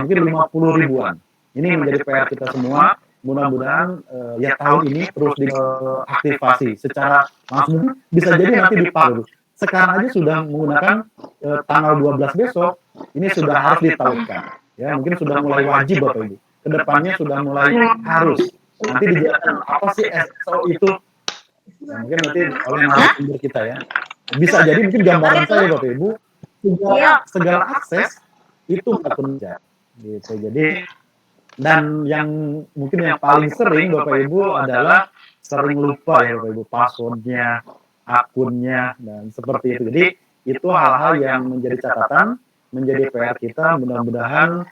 mungkin 50 ribuan. Ini menjadi PR kita semua. Mudah-mudahan ya tahun ini terus diaktifasi secara langsung. Bisa jadi nanti dipakai. Sekarang aja sudah menggunakan tanggal 12 besok, ini sudah harus ditautkan. Ya, mungkin sudah mulai wajib Bapak Ibu. Kedepannya sudah mulai harus. Nanti dijelaskan apa sih SO itu. Nah, mungkin nanti oleh narasumber kita ya. Bisa jadi mungkin gambaran saya Bapak Ibu, segala akses itu akun kerja. Gitu. Jadi dan yang mungkin yang paling sering Bapak Ibu adalah sering lupa ya Bapak Ibu passwordnya, akunnya dan seperti itu. Jadi itu hal-hal yang menjadi catatan, menjadi PR kita. Mudah-mudahan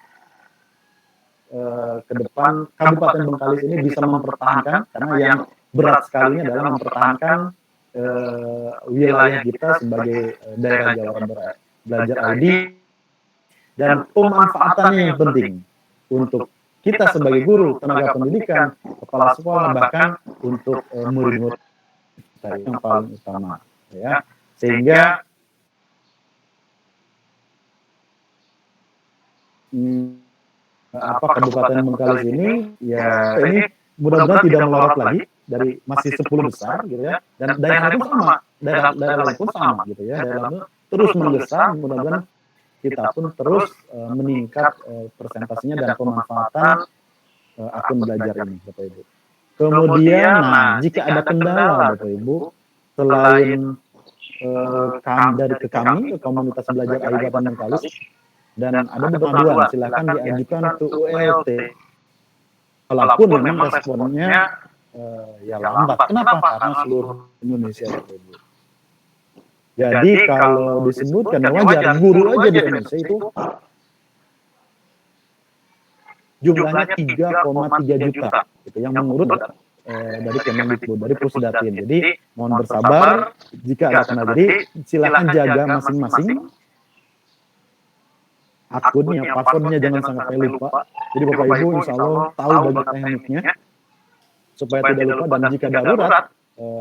ke depan Kabupaten Bengkalis ini bisa mempertahankan, karena yang berat sekali ini adalah mempertahankan wilayah kita sebagai daerah Jawa Belajar ID, dan pemanfaatannya yang penting untuk kita sebagai guru, tenaga pendidikan, kepala sekolah, bahkan untuk murid-murid yang paling utama, ya. Sehingga Kabupaten Bengkalis ini ya ini mudah-mudahan tidak melorot lagi dari masih 10 besar gitu ya, dan daerah lain pun sama, daerah lain pun sama gitu ya, daerah lain terus menggesa. Mudah-mudahan kita pun terus meningkat persentasenya dan pemanfaatan akun belajar ini Bapak Ibu. Kemudian nah jika ada kendala Bapak Ibu, selain dari kami ke komunitas belajar Kabupaten Bengkalis, dan ada beberapa aduan, silakan diajukan ke ULT. Walaupun memang responnya ya lambat. Kenapa? Karena seluruh Indonesia Bapak Ibu. Jadi kalau disebutkan ya wajar, guru aja di Indonesia itu jumlahnya 3,3 juta gitu, yang mengurut dari Kemendikbud, dari Pusdatin. Jadi mohon bersabar jika ada kendala. Jadi silakan jaga masing-masing akunnya, passwordnya jangan sampai lupa. Jadi Bapak Ibu insya Allah tahu banyak tekniknya supaya tidak lupa. Dan jika darurat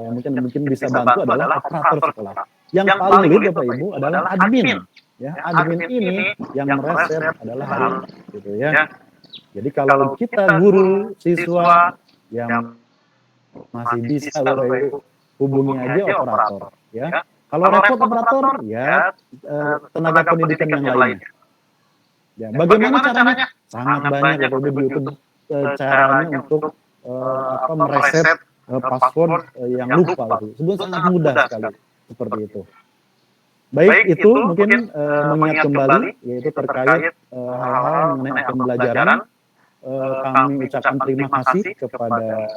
mungkin bisa bantu adalah operator sekolah. Yang paling lead Bapak Ibu adalah admin. Ya, admin ini yang mereset adalah hari gitu ya. Jadi kalau kita guru, siswa yang masih bisa Bapak Ibu hubungi aja operator ya. Kalau repot operator ya tenaga pendidikan yang lainnya. Ya, bagaimana caranya? Sangat banyak Bapak Ibu di YouTube caranya untuk mereset password yang lupa itu. Sebenarnya sangat mudah sekali seperti itu. Baik itu mungkin mengingat kembali yaitu terkait hal-hal mengenai akun pembelajaran. Kami ucapkan terima kasih kepada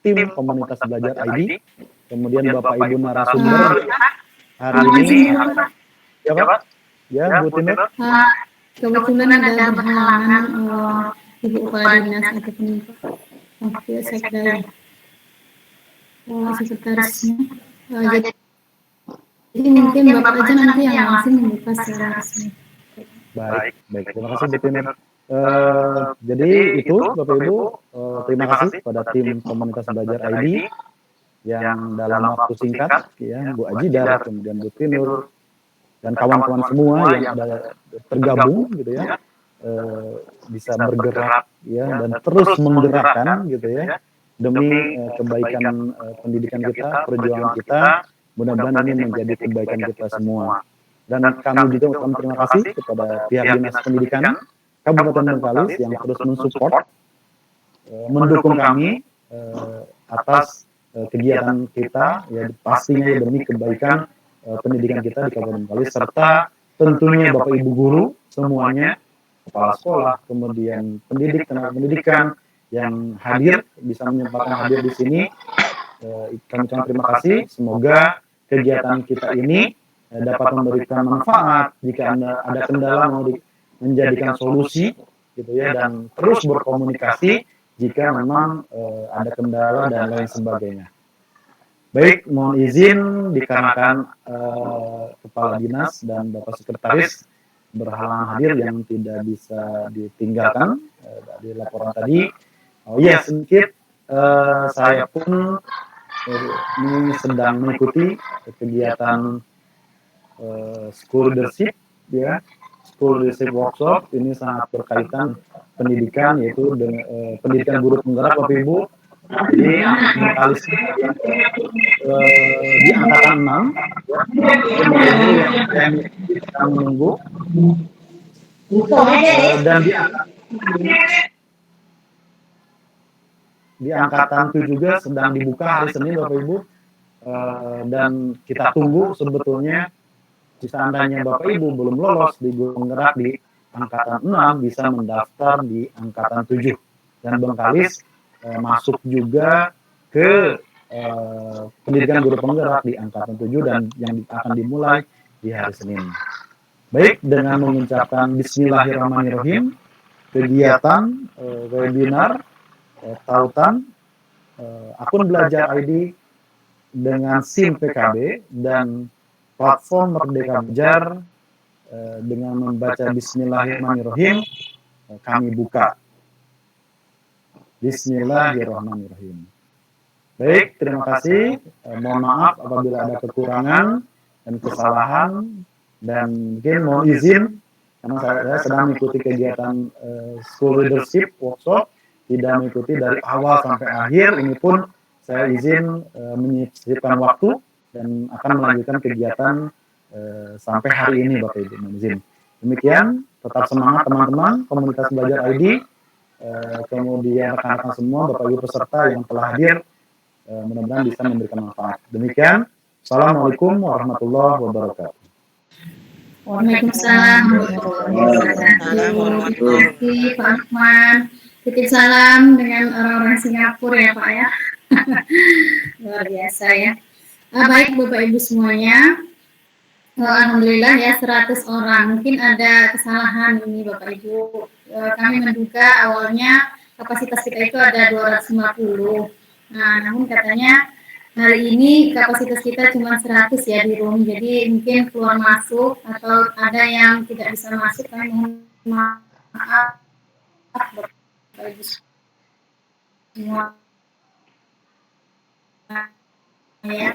tim komunitas belajar ID, kemudian Bapak Ibu narasumber hari ini. Ya Pak? Ya Bu Tinur? Kebetulan ada berhalangan Ibu Kepala Dinas ataupun Sekda sekretarisnya. Jadi mungkin Bapak aja nanti yang langsung membuka secara resmi. Baik. Terima kasih Bu Tinur. Jadi itu Bapak Ibu, terima kasih pada tim komunitas belajar ID yang dalam waktu singkat ya, Bu Ajidar, kemudian Bu Tinur dan kawan-kawan semua yang ada tergabung gitu ya, bisa bergerak ya dan terus menggerakkan gitu ya demi kebaikan pendidikan kita, perjuangan kita. Mudah-mudahan ini menjadi kebaikan kita semua. Dan kami juga ucapkan terima kasih kepada pihak Dinas Pendidikan Kabupaten Bengkalis yang terus mensupport, mendukung kami atas kegiatan kita ya, pastinya demi kebaikan pendidikan kita di Kabupaten Bengkalis, serta tentunya Bapak Ibu guru semuanya, kepala sekolah, kemudian pendidik, tenaga pendidikan yang hadir, bisa menyempatkan hadir di sini. Kami ucapkan terima kasih. Semoga kegiatan kita ini dapat memberikan manfaat. Jika Anda ada kendala mau menjadikan solusi gitu ya, dan terus berkomunikasi jika memang ada kendala dan lain sebagainya. Baik, mohon izin dikarenakan Kepala Dinas dan Bapak Sekretaris berhalangan hadir yang tidak bisa ditinggalkan dari laporan tadi. Oh ya, sedikit saya pun ini sedang mengikuti kegiatan school leadership ya, School Leadership Workshop ini sangat berkaitan pendidikan, yaitu dengan pendidikan guru penggerak Bapak Ibu. Jadi Bengkalis di angkatan 6 yang kita menunggu, dan di angkatan 7 juga sedang dibuka hari Senin Bapak Ibu, dan kita tunggu sebetulnya seandainya Bapak Ibu belum lolos di guru penggerak di angkatan 6 bisa mendaftar di angkatan 7, dan Bengkalis masuk juga ke pendidikan guru penggerak di angkatan 7 dan yang akan dimulai di hari Senin. Baik, dengan mengucapkan Bismillahirrahmanirrahim, kegiatan webinar tautan akun belajar ID dengan SIM PKB dan platform Merdeka Belajar dengan membaca Bismillahirrahmanirrahim kami buka. Bismillahirrahmanirrahim. Baik, terima kasih. Mohon maaf apabila ada kekurangan dan kesalahan, dan mungkin mohon izin karena saya sedang mengikuti kegiatan School Leadership Workshop, tidak mengikuti dari awal sampai akhir. Ini pun saya izin menyisipkan waktu dan akan melanjutkan kegiatan sampai hari ini Bapak Ibu, mohon izin. Demikian, tetap semangat teman-teman komunitas belajar ID, kemudian rekan-rekan semua Bapak Ibu peserta yang telah hadir, mudah-mudahan bisa memberikan manfaat. Demikian, Assalamualaikum warahmatullahi wabarakatuh. Waalaikumsalam warahmatullahi wabarakatuh. Terima kasih Pak Lukman. Titip salam dengan orang-orang Singapura ya Pak ya. Luar biasa ya. Baik Bapak Ibu semuanya. Alhamdulillah ya 100 orang. Mungkin ada kesalahan ini Bapak Ibu. Kami menduga awalnya kapasitas kita itu ada 250. Nah, namun katanya hari ini kapasitas kita cuma 100 ya di room. Jadi mungkin keluar masuk atau ada yang tidak bisa masuk. Kami mohon maaf Bapak Ibu semua. Ya.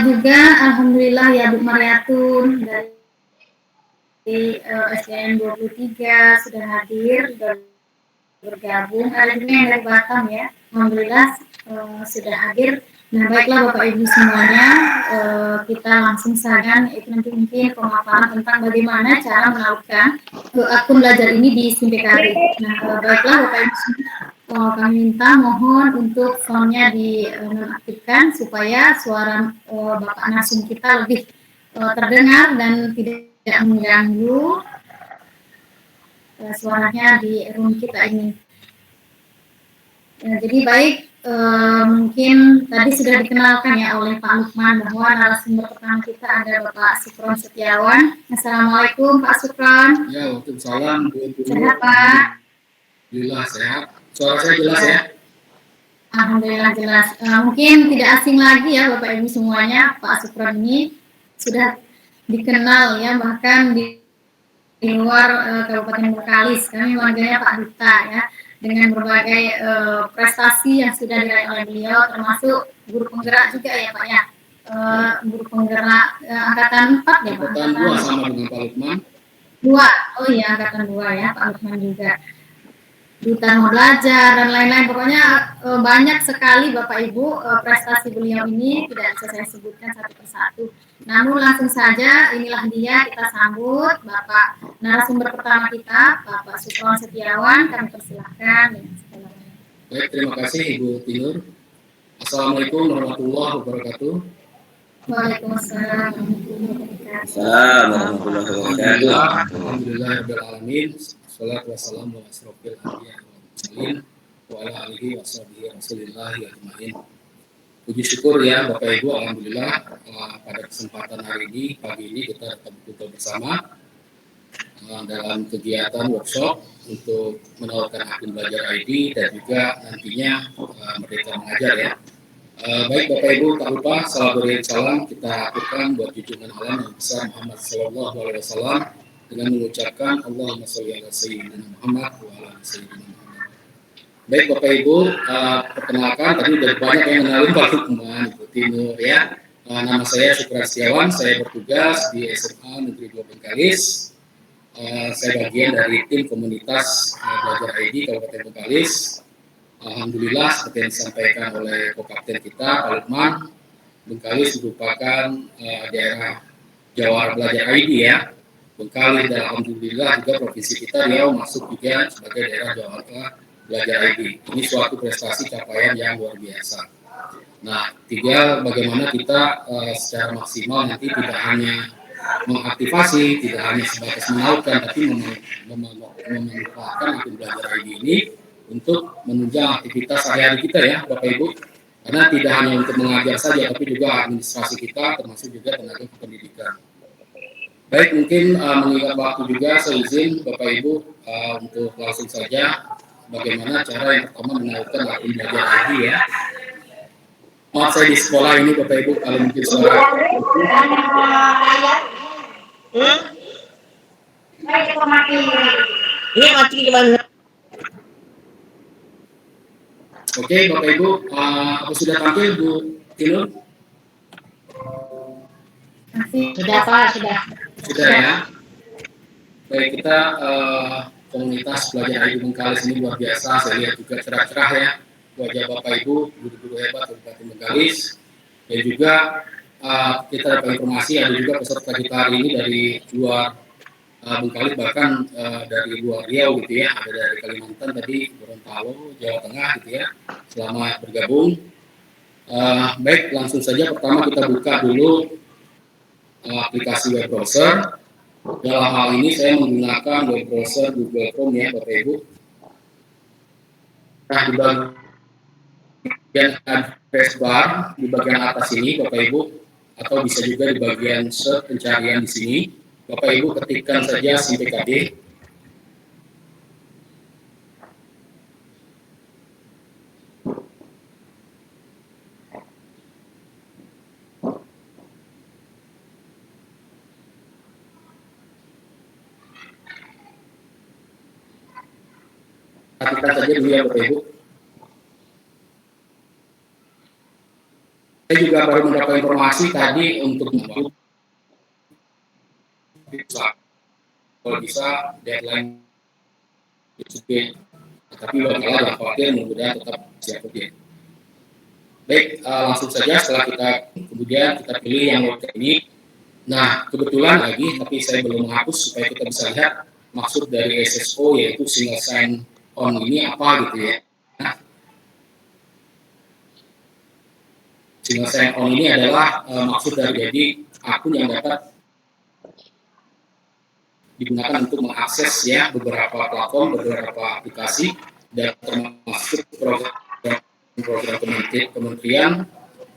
Juga alhamdulillah ya Bu Mariatun dari SDN 23 sudah hadir, sudah bergabung. Ada juga yang dari Batam ya, alhamdulillah sudah hadir. Nah baiklah Bapak Ibu semuanya, kita langsung saja itu nanti mungkin pemaparan tentang bagaimana cara melakukan akun belajar ini di SIM PKB. Nah baiklah Bapak Ibu semuanya, kami minta mohon untuk soundnya dinonaktifkan supaya suara Bapak Nasum kita lebih terdengar dan tidak mengganggu suaranya di room kita ini. Jadi baik, mungkin tadi sudah dikenalkan ya oleh Pak Lukman bahwa narasumber pertama kita ada Bapak Sukron Setiawan. Assalamualaikum Pak Sukron. Ya, waalaikumsalam. Sehat Pak? Alhamdulillah sehat. Suara saya jelas ya? Alhamdulillah jelas. Mungkin tidak asing lagi ya Bapak Ibu semuanya, Pak Sukron ini sudah dikenal ya bahkan di luar Kabupaten Bengkalis. Kami warganya Pak Duta ya, dengan berbagai prestasi yang sudah diraih oleh beliau, termasuk guru penggerak juga ya Pak ya. Guru penggerak angkatan 4 ya Pak? Angkatan 2 sama dengan Pak Lukman. 2, oh iya angkatan 2 ya Pak Lukman juga. Duta Mau Belajar dan lain-lain, pokoknya banyak sekali Bapak Ibu prestasi beliau ini tidak bisa saya sebutkan satu persatu. Namun langsung saja inilah dia, kita sambut Bapak narasumber pertama kita, Bapak Sukron Setiawan. Kami persilahkan dengan segala-galanya. Baik, terima kasih Ibu Tinur. Assalamualaikum warahmatullahi wabarakatuh. Waalaikumsalam warahmatullahi wabarakatuh. Assalamualaikum warahmatullahi wabarakatuh. Alhamdulillahirabbil alamin. Wassalatu wassalamu ala asyrofil anbiya'i wal mursalin wa ala alihi washabihi rasulillah ajmain. Puji syukur ya Bapak Ibu, alhamdulillah pada kesempatan hari ini, pagi ini kita tetap berkumpul bersama dalam kegiatan workshop untuk menawarkan akun belajar ID dan juga nantinya Merdeka Mengajar ya. Baik Bapak Ibu, tak lupa salam kita aturkan buat junjungan alam yang besar Muhammad Sallallahu Alaihi Wasallam dengan mengucapkan Allahumma sholli ala sayyidina Muhammad wa ala sayyidina Muhammad. Baik Bapak Ibu, perkenalkan tadi udah banyak yang mengenalin Pak Lukman, Ibu Tinur ya. Nama saya Sukron Setiawan, saya bertugas di SMA Negeri 2 Bengkalis. saya bagian dari tim komunitas Belajar ID Kabupaten Bengkalis. Alhamdulillah seperti yang disampaikan oleh Kopapten kita, Pak Lukman, Bengkalis merupakan daerah Jawara Belajar ID ya. Bengkalis dan alhamdulillah juga provinsi kita Riau masuk juga sebagai daerah Jawara Belajar ID. Ini suatu prestasi capaian yang luar biasa. Nah, tinggal bagaimana kita secara maksimal nanti tidak hanya mengaktifasi, tidak hanya sebatas menautkan, tapi memanfaatkan akun Belajar ID ini untuk menunjang aktivitas sehari-hari kita ya, Bapak Ibu. Karena tidak hanya untuk mengajar saja, tapi juga administrasi kita, termasuk juga tenaga pendidikan. Baik, mungkin mengingat waktu juga, saya izin Bapak Ibu untuk langsung saja bagaimana cara yang pertama menautkan akun Belajar ID ya. Maaf saya di sekolah ini Bapak Ibu, kalau mungkin suara ini mati gimana? Oke Bapak Ibu, apa sudah tampil Bu Tinun? Sudah Pak, sudah. Sudah ya. Baik, kita komunitas Belajar ID Bengkalis ini luar biasa. Saya lihat juga cerah-cerah ya wajah Bapak Ibu, guru-guru hebat Kabupaten Bengkalis. Dan juga kita dapat informasi ada juga peserta kita hari ini dari luar Bengkalis, bahkan dari luar Riau gitu ya, ada dari Kalimantan tadi, Gorontalo, Jawa Tengah gitu ya. Selamat bergabung. Baik, langsung saja pertama kita buka dulu aplikasi web browser. Dalam hal ini saya menggunakan web browser Google Chrome ya Bapak Ibu. Nah, di bagian address bar di bagian atas ini Bapak Ibu, atau bisa juga di bagian search pencarian di sini Bapak Ibu ketikkan saja SIMPKB. Perhatikan saja dulu ya Bapak Ibu. Saya juga baru mendapat informasi tadi untuk kalau bisa deadline itu, tapi bakal ada khawatir mudah-mudahan tetap siap ujian. Baik, langsung saja setelah kita kemudian kita pilih yang website ini. Nah, kebetulan lagi, tapi saya belum menghapus supaya kita bisa lihat maksud dari SSO yaitu single sign on ini apa gitu ya. Nah, single sign on ini adalah maksud dari jadi akun yang dapat digunakan untuk mengakses ya beberapa platform, beberapa aplikasi, dan termasuk program kementerian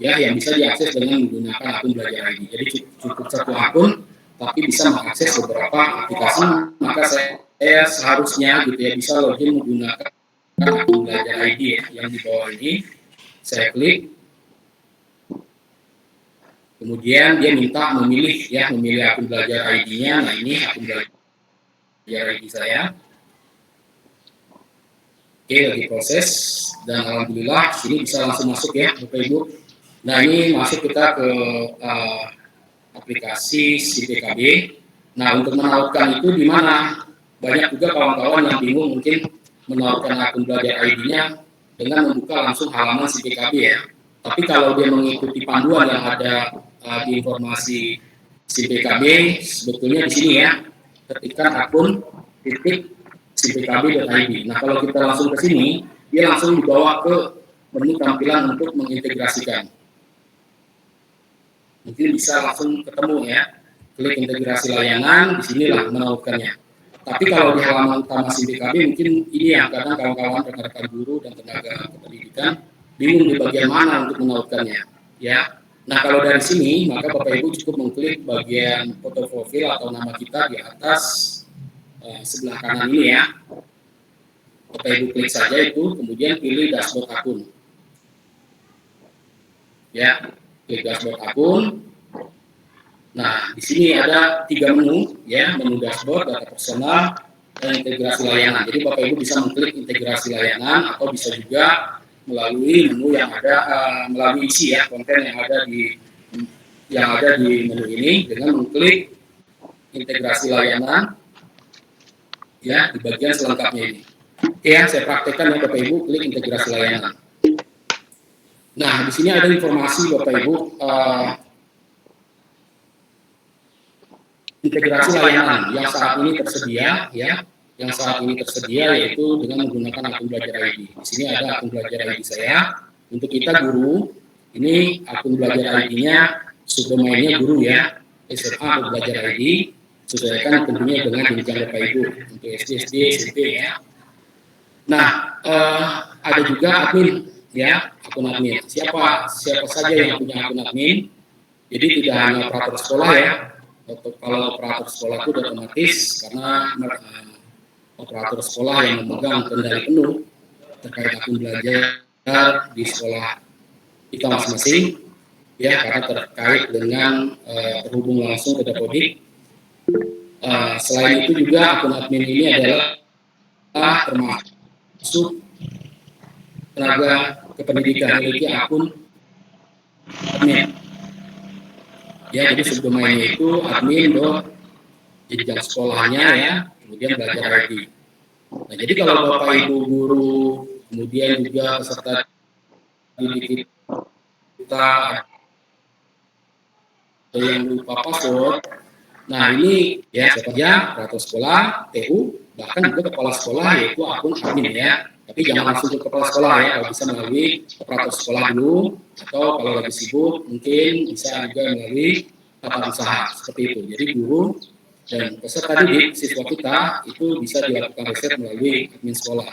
ya yang bisa diakses dengan menggunakan akun Belajar ID. Jadi cukup satu akun tapi bisa mengakses beberapa aplikasi, maka saya seharusnya gitu ya bisa login menggunakan akun Belajar ID ya, yang di bawah ini. Saya klik, kemudian dia minta memilih akun Belajar ID-nya. Nah, ini akun Belajar ID saya. Oke, lagi proses dan alhamdulillah sini bisa langsung masuk ya Bapak Ibu. Nah, ini masuk kita ke aplikasi SIMPKB. Nah, untuk menautkan itu di mana? Banyak juga kawan-kawan yang bingung mungkin menautkan akun Belajar ID-nya dengan membuka langsung halaman SIMPKB ya. Tapi kalau dia mengikuti panduan yang ada di informasi SIMPKB, sebetulnya di sini ya, ketikkan akun .simpkb.id. Nah, kalau kita langsung ke sini, dia langsung dibawa ke menu tampilan untuk mengintegrasikan. Mungkin bisa langsung ketemu ya, klik integrasi layanan, di sinilah menautkannya. Tapi kalau di halaman utama SIMPKB mungkin ini yang kadang kawan-kawan rekan-rekan guru dan tenaga kependidikan bingung di bagian mana untuk menautkannya ya. Nah, kalau dari sini maka Bapak Ibu cukup mengklik bagian foto profil atau nama kita di atas sebelah kanan ini ya. Bapak Ibu klik saja itu, kemudian pilih dashboard akun. Ya, klik dashboard akun. Nah, di sini ada 3 menu ya, menu dashboard, data personal, dan integrasi layanan. Jadi Bapak Ibu bisa mengklik integrasi layanan atau bisa juga melalui menu yang ada melalui isi ya konten yang ada di menu ini dengan mengklik integrasi layanan. ya di bagian selengkapnya ini. Oke ya, saya praktekkan ya Bapak Ibu, klik integrasi layanan. Nah, di sini ada informasi Bapak Ibu, integrasi layanan yang saat ini tersedia ya, yang saat ini tersedia yaitu dengan menggunakan akun belajar ID. Di sini ada akun belajar ID saya. Untuk kita guru, ini akun belajar ID-nya subdomainnya guru ya, SMA belajar ID, sesuaikan tentunya dengan jenjang Bapak Ibu untuk SD, SMP ya. Nah, ada juga admin ya, akun admin. Siapa saja yang punya akun admin. Jadi tidak hanya operator sekolah ya. Kalau operator sekolah itu otomatis karena operator sekolah yang memegang kendali penuh terkait akun belajar di sekolah kita masing-masing ya, karena terkait dengan terhubung langsung ke Dapodik. Selain itu juga akun admin ini adalah termasuk tenaga kependidikan, memiliki akun admin ya, jadi subdomainnya itu admin jenjang sekolahnya ya, kemudian belajar ID. Nah, jadi kalau Bapak Ibu guru, kemudian juga peserta didik kita ada yang lupa password. Nah, ini ya siapa saja, operator sekolah, TU, bahkan juga kepala sekolah yaitu akun admin ya. Tapi jangan langsung ke kepala sekolah ya, kalau bisa melalui operator sekolah dulu, atau kalau lagi sibuk mungkin bisa juga melalui tata usaha seperti itu. Jadi guru dan peserta didik siswa kita itu bisa dilakukan riset melalui admin sekolah.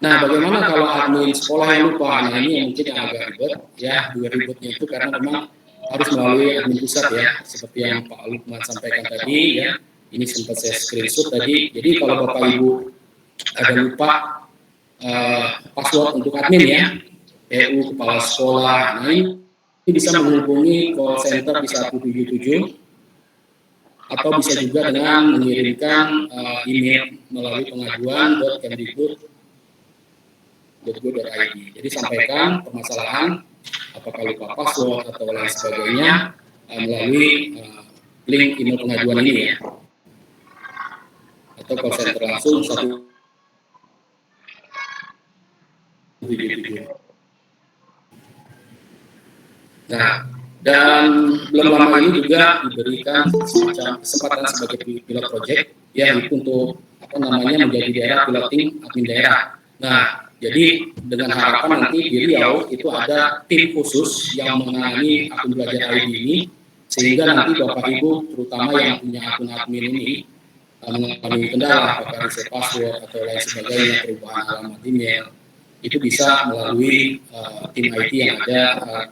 Nah, bagaimana kalau admin sekolah yang lupa? Nah, ini yang mungkin yang agak ribet ya. Dua ribetnya itu karena memang harus melalui admin pusat ya, seperti yang Pak Lukman sampaikan tadi ya. Ini sempat saya screenshot tadi. Jadi kalau Bapak Ibu ada lupa password untuk admin ya, TU, kepala sekolah, nah ini bisa menghubungi call center di 177 atau bisa juga dengan mengirimkan email melalui pengaduan.kemdikbud.go.id. Jadi sampaikan permasalahan apakah lupa password atau lain sebagainya melalui link email pengaduan ini ya, atau call center langsung 177. Nah, dan belum lama ini juga diberikan semacam kesempatan sebagai pilot project ya, untuk menjadi daerah piloting admin daerah. Nah, jadi dengan harapan nanti di Riau itu ada tim khusus yang menangani akun belajar ID ini, sehingga nanti Bapak Ibu terutama yang punya akun admin ini mengalami kendala apakah reset password atau lain sebagainya, perubahan alamat email, itu bisa melalui tim IT yang ada,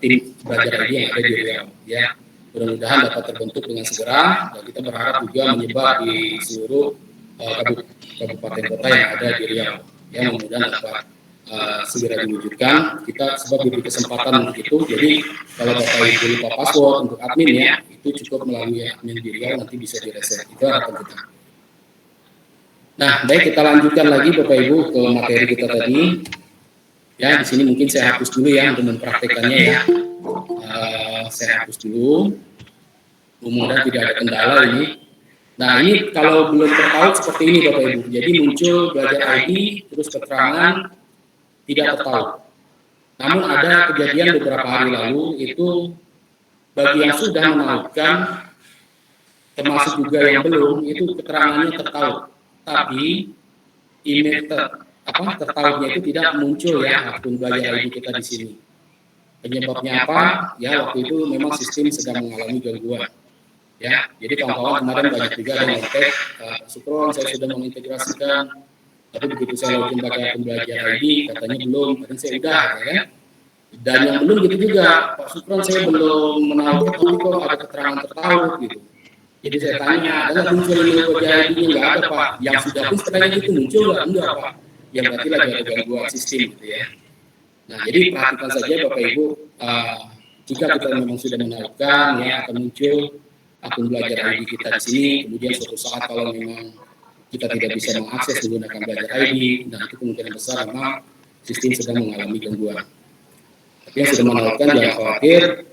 tim belajar ID yang ada di Riau ya. Mudah-mudahan dapat terbentuk dengan segera, dan kita berharap juga menyebar di seluruh kabupaten kota yang ada di Riau ya. Mudah-mudahan dapat segera diwujudkan. Kita sebab diberi kesempatan untuk itu. Jadi kalau Bapak Ibu lupa password untuk admin ya, itu cukup melalui admin di Riau, nanti bisa direset. Itu harapan kita. Nah, baik, kita lanjutkan lagi Bapak Ibu ke materi kita tadi. Ya, di sini mungkin saya hapus dulu ya untuk mempraktekannya ya. Saya hapus dulu. Mudah-mudahan tidak ada kendala ini. Nah, ini kalau belum terpaut seperti ini Bapak Ibu. Jadi muncul belajar ID, terus keterangan tidak terpaut. Namun ada kejadian beberapa hari lalu itu bagi yang sudah menautkan, termasuk juga yang belum, itu keterangannya terpaut. Tapi email tertautnya itu tidak muncul ya akun belajar ID kita di sini. Penyebabnya apa? Ya, waktu itu memang sistem sedang mengalami gangguan. Ya, jadi kawan-kawan kemarin banyak juga yang ngetek, Sukron saya sudah mengintegrasikan, tapi begitu saya login pakai akun belajar ID katanya belum, kadang saya udah ya. Dan yang belum gitu juga, Pak Sukron saya belum menautkan, tapi kok ada keterangan tertaut gitu. Jadi saya tanya, ada nggak muncul email belajar ID-nya? Nggak ada Pak. Yang sudah pun setelah itu muncul nggak? Enggak Pak. Yang berarti lagi ada gangguan sistem gitu ya. Nah, jadi perhatikan saja Bapak Ibu, jika kita memang sudah menautkan ya, akan muncul akun belajar ID kita di sini. Kemudian suatu saat kalau memang kita tidak bisa mengakses menggunakan belajar ID, nah itu kemungkinan besar memang sistem sedang mengalami gangguan. Tapi yang sudah menautkan jangan khawatir,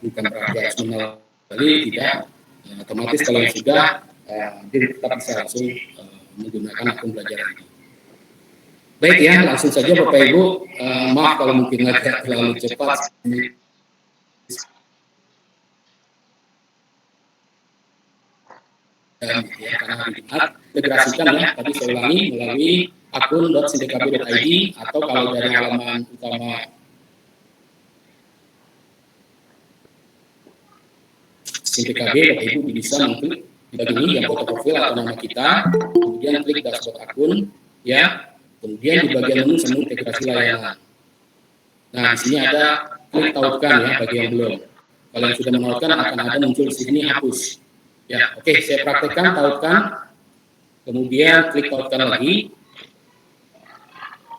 bukan berarti harus menolak kembali, tidak. Otomatis kalau yang sudah dia tetap bisa langsung menggunakan akun belajar ID. Baik ya, langsung saja Bapak Ibu. Maaf kalau mungkin agak terlalu cepat. Ya, karena hari Jumat integrasikan ya, tadi saya ulangi melalui akun.sindkb.id atau kalau dari halaman utama SindKB, Bapak Ibu bisa mengklik di bagian ini yang foto profil atau nama kita, kemudian klik dashboard akun, ya, kemudian di bagian menu menu integrasi layanan. Nah, di sini ada klik tautkan ya bagi yang belum. Kalau yang sudah menautkan akan ada muncul di sini hapus. Ya, oke, saya praktekkan tautkan, kemudian klik tautkan lagi.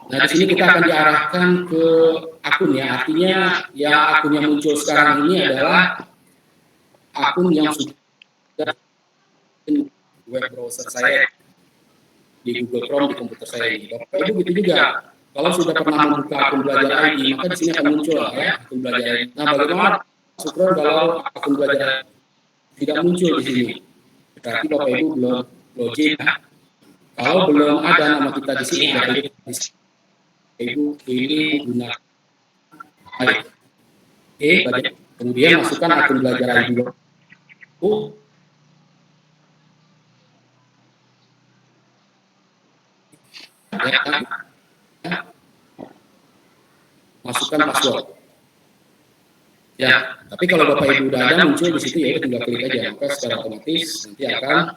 Nah, di sini kita akan diarahkan ke akun ya, artinya yang akun yang muncul sekarang ini adalah akun yang sudah web browser saya di Google Chrome di komputer saya ini. Bapak Ibu begitu juga. Kalau sudah pernah membuka akun belajar ID, maka di sini akan muncul ya akun belajar ID. Nah, bagaimana syukur kalau akun belajar tidak muncul di sini? Berarti Bapak Ibu belum login. Kalau belum ada nama kita di sini, berarti Ibu pilih gunakan. Baik. Oke, kemudian masukkan akun belajar ID. Masukkan password. Ya, tapi kalau Bapak Ibu udah ada muncul di situ ya tinggal klik aja, maka secara otomatis nanti akan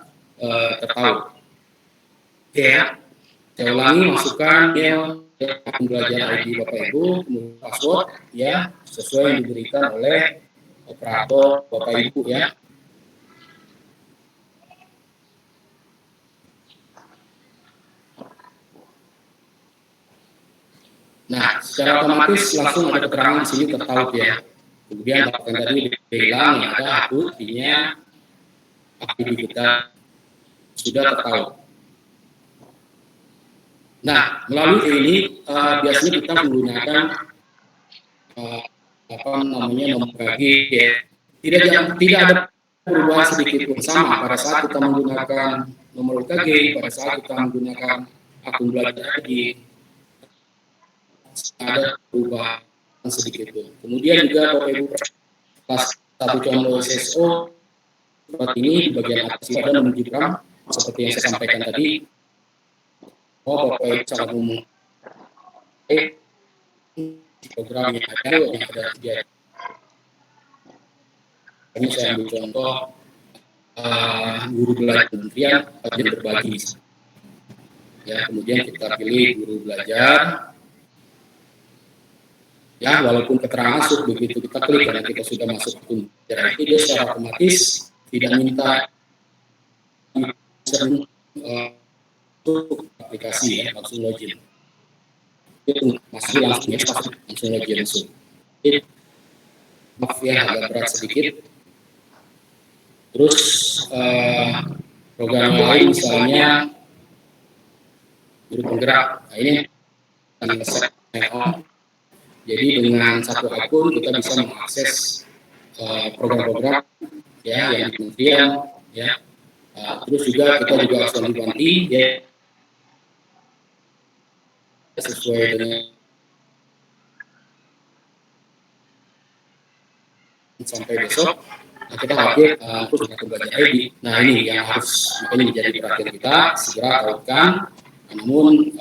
tertahu. Oke ya, saya ulangi, masukkan email akun belajar ID Bapak Ibu, kemudian password ya sesuai yang diberikan oleh operator Bapak Ibu ya. Nah, secara otomatis langsung ada keterangan di sini tertaut ya. Kemudian bahkan tadi bilang ya ada artinya aktivitas kita sudah tertaut. Nah, melalui ini biasanya kita menggunakan nomor KG ya. Tidak ada perubahan sedikit pun, sama pada saat kita menggunakan nomor UKG, pada saat kita menggunakan akun belajar ID ada perubahan sedikit pun. Kemudian juga Bapak Ibu kelas 1 contoh SSO seperti ini di bagian atas ada menunjukkan seperti yang saya sampaikan tadi. Bapak Ibu sangat umum. Program yang ada dia. Ini saya ambil contoh guru belajar kementerian bagian berbagi. Ya, kemudian kita pilih guru belajar. Ya, walaupun keterangan masuk begitu kita klik karena kita sudah masuk akun belajar itu dia secara otomatis tidak minta untuk aplikasi ya, langsung login. Itu masih langsung login langsung. Maaf ya agak berat sedikit. Terus program lain misalnya guru penggerak. Nah, ini akan set on. Jadi dengan satu akun kita bisa mengakses program-program ya yang di kementerian ya. Terus juga kita juga harus dibantu ya sesuai dengan sampai besok. Nah, kita wajib terus akun belajar ID. Nah, ini yang harus makanya menjadi perhatian kita, segera tautkan. Namun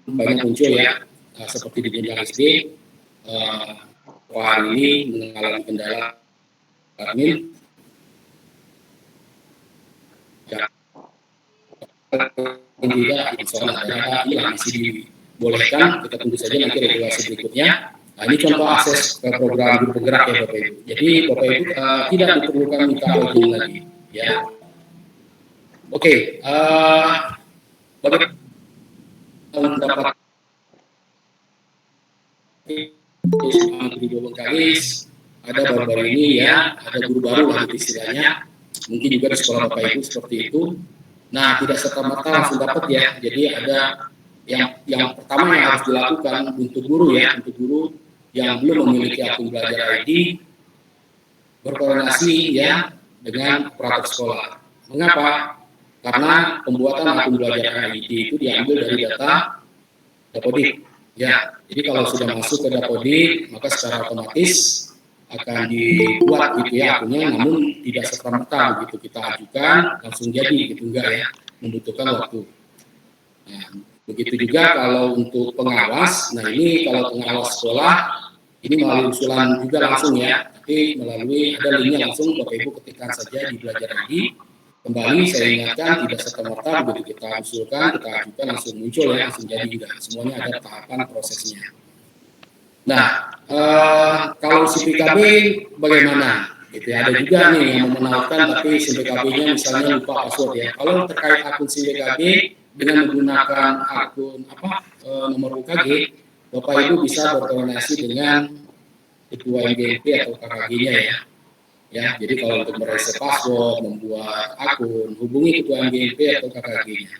banyak muncul ya seperti di jenjang SD, hari ini mengalami kendala admin. Tidak, soal data yang masih dibolehkan, kita tunggu saja nanti regulasi berikutnya. Nah, ini contoh akses ke program guru penggerak ya Bapak Ibu. Jadi Bapak Ibu tidak diperlukan minta login lagi, ya. Oke, bagaimana mendapat guru Bengkalis, ada baru-baru ini ya, ada guru baru lah istilahnya, mungkin juga di sekolah Bapak Ibu seperti itu. Nah, tidak serta-merta langsung dapat ya, jadi ada yang pertama yang harus dilakukan untuk guru ya, untuk guru yang belum memiliki akun belajar ID, berkoordinasi ya dengan operator sekolah. Mengapa? Karena pembuatan akun belajar ID itu diambil dari data Dapodik. Ya, jadi kalau sudah masuk ke Dapodik, maka secara otomatis akan dibuat gitu ya akunnya, namun tidak serta-merta begitu kita ajukan langsung jadi gitu, enggak ya, membutuhkan waktu. Nah, begitu juga kalau untuk pengawas. Nah, ini kalau pengawas sekolah ini melalui usulan juga langsung ya, tapi melalui ada linknya langsung, Bapak Ibu ketikkan saja di Belajar ID. Kembali saya ingatkan tidak serta-merta begitu kita usulkan, kita ajukan langsung muncul ya, langsung jadi juga. Semuanya ada tahapan prosesnya. Nah, kalau si PKB bagaimana? Gitu ya, ada juga nih yang menawarkan tapi si PKB-nya misalnya lupa password ya. Kalau terkait akun si PKB dengan menggunakan akun nomor UKG, Bapak Ibu bisa berkoordinasi dengan ketua MGMP atau KKG-nya ya. Ya, jadi kalau untuk mereset password, membuat akun, hubungi ketua MGMP atau KKG-nya.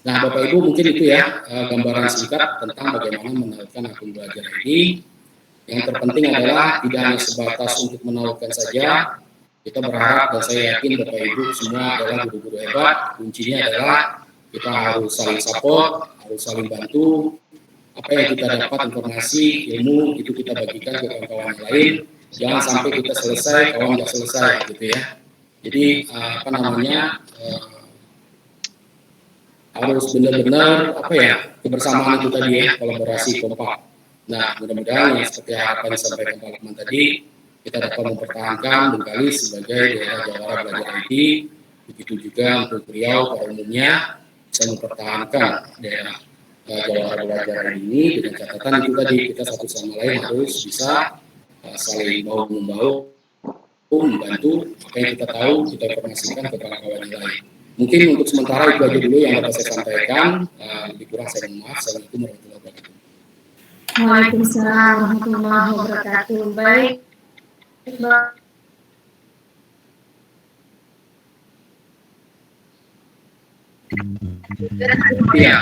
Nah, Bapak Ibu mungkin itu ya gambaran singkat tentang bagaimana menawarkan akun belajar ini. Yang terpenting adalah tidak hanya sebatas untuk menawarkan saja. Kita berharap dan saya yakin Bapak Ibu semua adalah guru-guru hebat. Kuncinya adalah kita harus saling support, harus saling bantu. Apa yang kita dapat informasi, ilmu itu kita bagikan ke kawan-kawan lain. Jangan sampai kita selesai, kawan nggak selesai gitu ya. Jadi harus benar-benar kebersamaan itu tadi ya, kolaborasi kompak. Nah, mudah-mudahan yang seperti apa yang disampaikan Pak Lukman tadi, kita dapat mempertahankan Bengkalis sebagai daerah Jawara Belajar ID. Begitu juga untuk Riau pada umumnya bisa mempertahankan daerah Jawara Belajar ini dengan catatan itu tadi kita satu sama lain harus bisa saling bahu-membahu, membantu apa yang kita tahu, kita informasikan ke kawan-kawan yang lain. Mungkin untuk sementara itu aja dulu yang dapat saya sampaikan. Lebih kurang saya mohon maaf. Assalamualaikum warahmatullahi wabarakatuh. Waalaikumsalam warahmatullahi wabarakatuh. Baik. Iya.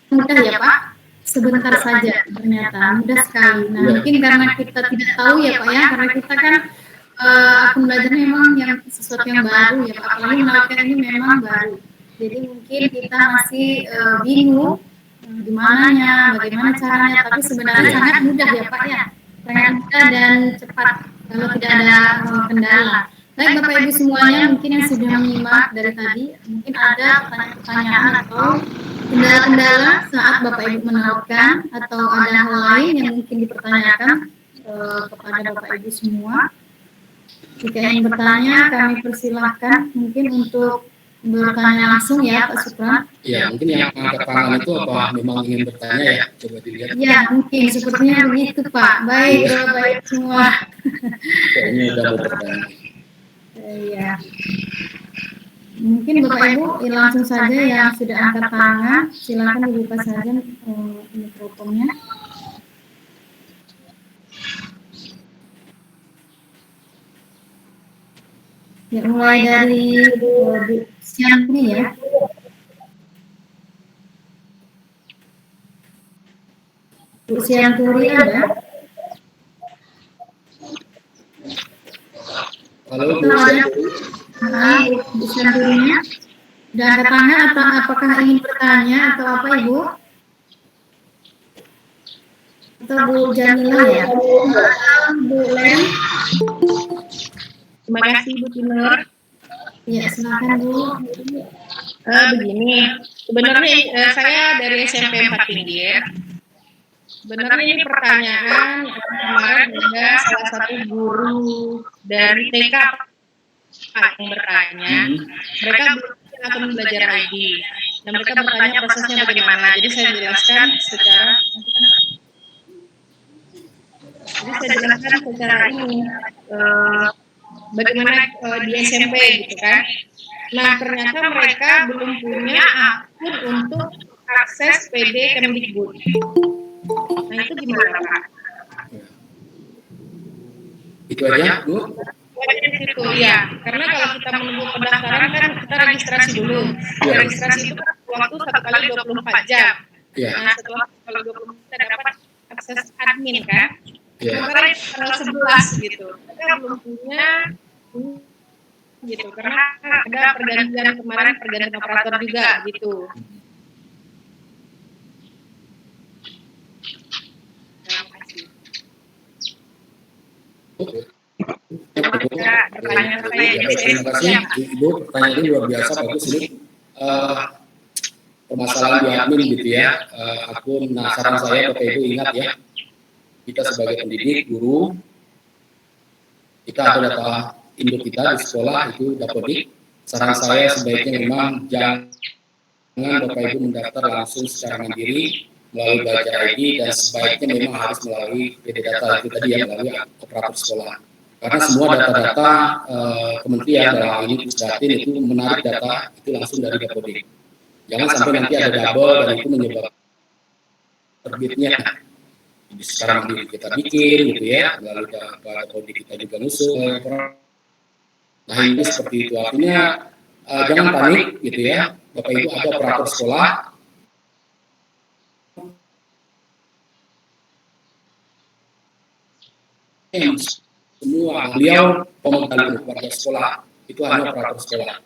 Mudah ya Pak. Sebentar saja ternyata mudah sekali. Nah mungkin karena kita tidak tahu ya Pak ya, karena kita kan akun belajar memang yang sesuatu yang baru ya Pak. Apalagi menawarkan ini memang baru. Jadi mungkin kita masih bingung gimana, bagaimana caranya. Tapi sebenarnya sangat mudah ya Pak ya, sangat mudah dan cepat kalau tidak ada kendala. Baik Bapak Ibu semuanya, mungkin yang sudah menyimak dari tadi, mungkin ada pertanyaan atau kendala-kendala saat Bapak Ibu menerapkan atau ada hal lain yang mungkin dipertanyakan kepada Bapak Ibu semua. Jika ingin bertanya, kami persilahkan mungkin untuk bertanya langsung ya Pak Supran. Ya, mungkin yang angkat tangan itu apa memang ingin bertanya ya? Coba dilihat. Ya, mungkin sepertinya begitu Pak. Baik, baik semua. Kayaknya udah mau bertanya. Iya. Mungkin Bapak Ibu langsung saja yang sudah angkat tangan, silakan dibuka saja mikrofonnya. Ya, mulai dari Bu Siantri ya. Bu Siantri ada? Halo Bu. Bu Sianturinya. Sudah angkat tangan atau apakah ingin bertanya atau apa Ibu? Atau Bu Jamila ya? Bu Len? Terima kasih Bu Tinur. Ya, silakan Bu. Begini, sebenarnya saya dari SMP 4 Pinggir. Sebenarnya ini pertanyaan kemarin ada salah satu guru dari TK yang bertanya. Mereka akan belajar ID. Dan mereka bertanya prosesnya bagaimana. Jadi saya jelaskan secara ini. Bagaimana di SMP gitu kan. Nah ternyata mereka belum punya akun untuk akses PD Kemdikbud. Nah itu gimana Pak? Itu aja Bu? Itu ya, karena kalau kita menunggu pendaftaran kan kita registrasi dulu. Ya. Registrasi itu kan waktu 1 kali 24 jam. Ya. Nah setelah kali 24 kita dapat akses admin kan. Ya. Kemarin tanggal 11 gitu. Kita belum punya gitu, karena ada pergantian kemarin, pergantian operator juga gitu. Terima kasih. Pertanyaan saya Ya, baik, terima kasih Ibu, pertanyaan ini luar biasa, bagus ini. Permasalahan di admin gitu ya, akun. Nah, saran saya Bapak Ibu ingat ya, kita sebagai pendidik, guru, kita ada data induk kita di sekolah itu Dapodik. Saran saya sebaiknya memang jangan Bapak Ibu mendaftar langsung secara mandiri melalui Belajar ID, dan sebaiknya memang harus melalui PD Data itu tadi ya, melalui operator sekolah. Karena semua data-data kementerian dalam hal ini Pusdatin itu menarik data itu langsung dari Dapodik. Jangan sampai nanti ada double dan itu menyebabkan terbitnya sekarang mandiri kita bikin gitu ya, melalui Dapodik kita juga ngusung. Nah ini seperti itu, artinya jangan panik gitu ya, Bapak Ibu ada operator sekolah semua beliau pemegang keluarga sekolah itu hanya operator sekolah.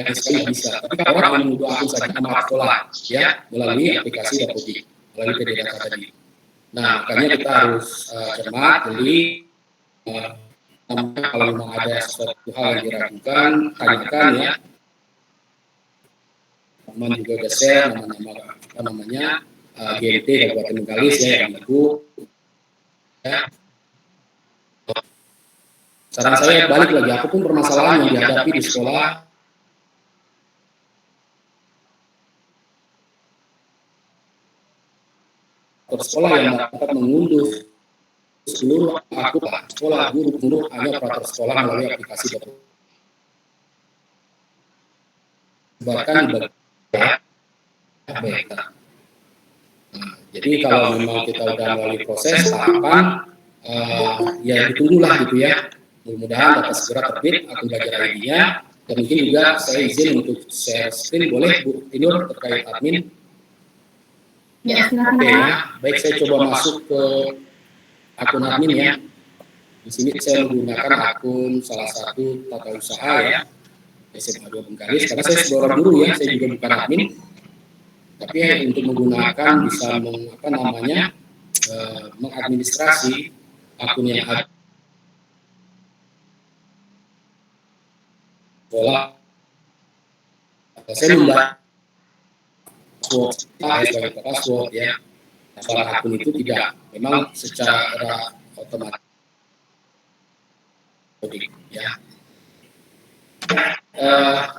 Yang sekali bisa, tapi kalau orang menuduh akun saja nama sekolah ya melalui aplikasi Dapodik, melalui PD Data tadi. Nah makanya kita harus cermat, jadi kalau memang ada sesuatu hal yang diragukan, tanyakan ya. Teman juga udah share namanya GMT Kabupaten Bengkalis ya, yang Ibu. Ya. Saran saya balik lagi, apapun permasalahan yang dihadapi di sekolah, sekolah yang dapat mengunduh seluruh akun sekolah, guru hanya operator sekolah melalui aplikasi Dapodik. Bahkan di bagian jadi kalau memang kita udah melalui proses tahapan, ya ditunggulah gitu ya. Mudah-mudahan dapat segera terbit akun Belajar ID-nya, dan mungkin juga saya izin untuk share screen, boleh Bu Tinur terkait admin. Ya, silakan. Oke ya, baik, saya coba masuk ke akun admin ya. Di sini saya menggunakan akun salah satu tata usaha ya, SMA 2 Bengkalis, karena saya seorang guru ya, saya juga bukan admin. Tapi untuk menggunakan bisa mengadministrasi akun yang ada sekolah. Saya membuat sebagai password ya. Soal akun itu tidak memang secara otomatis ya.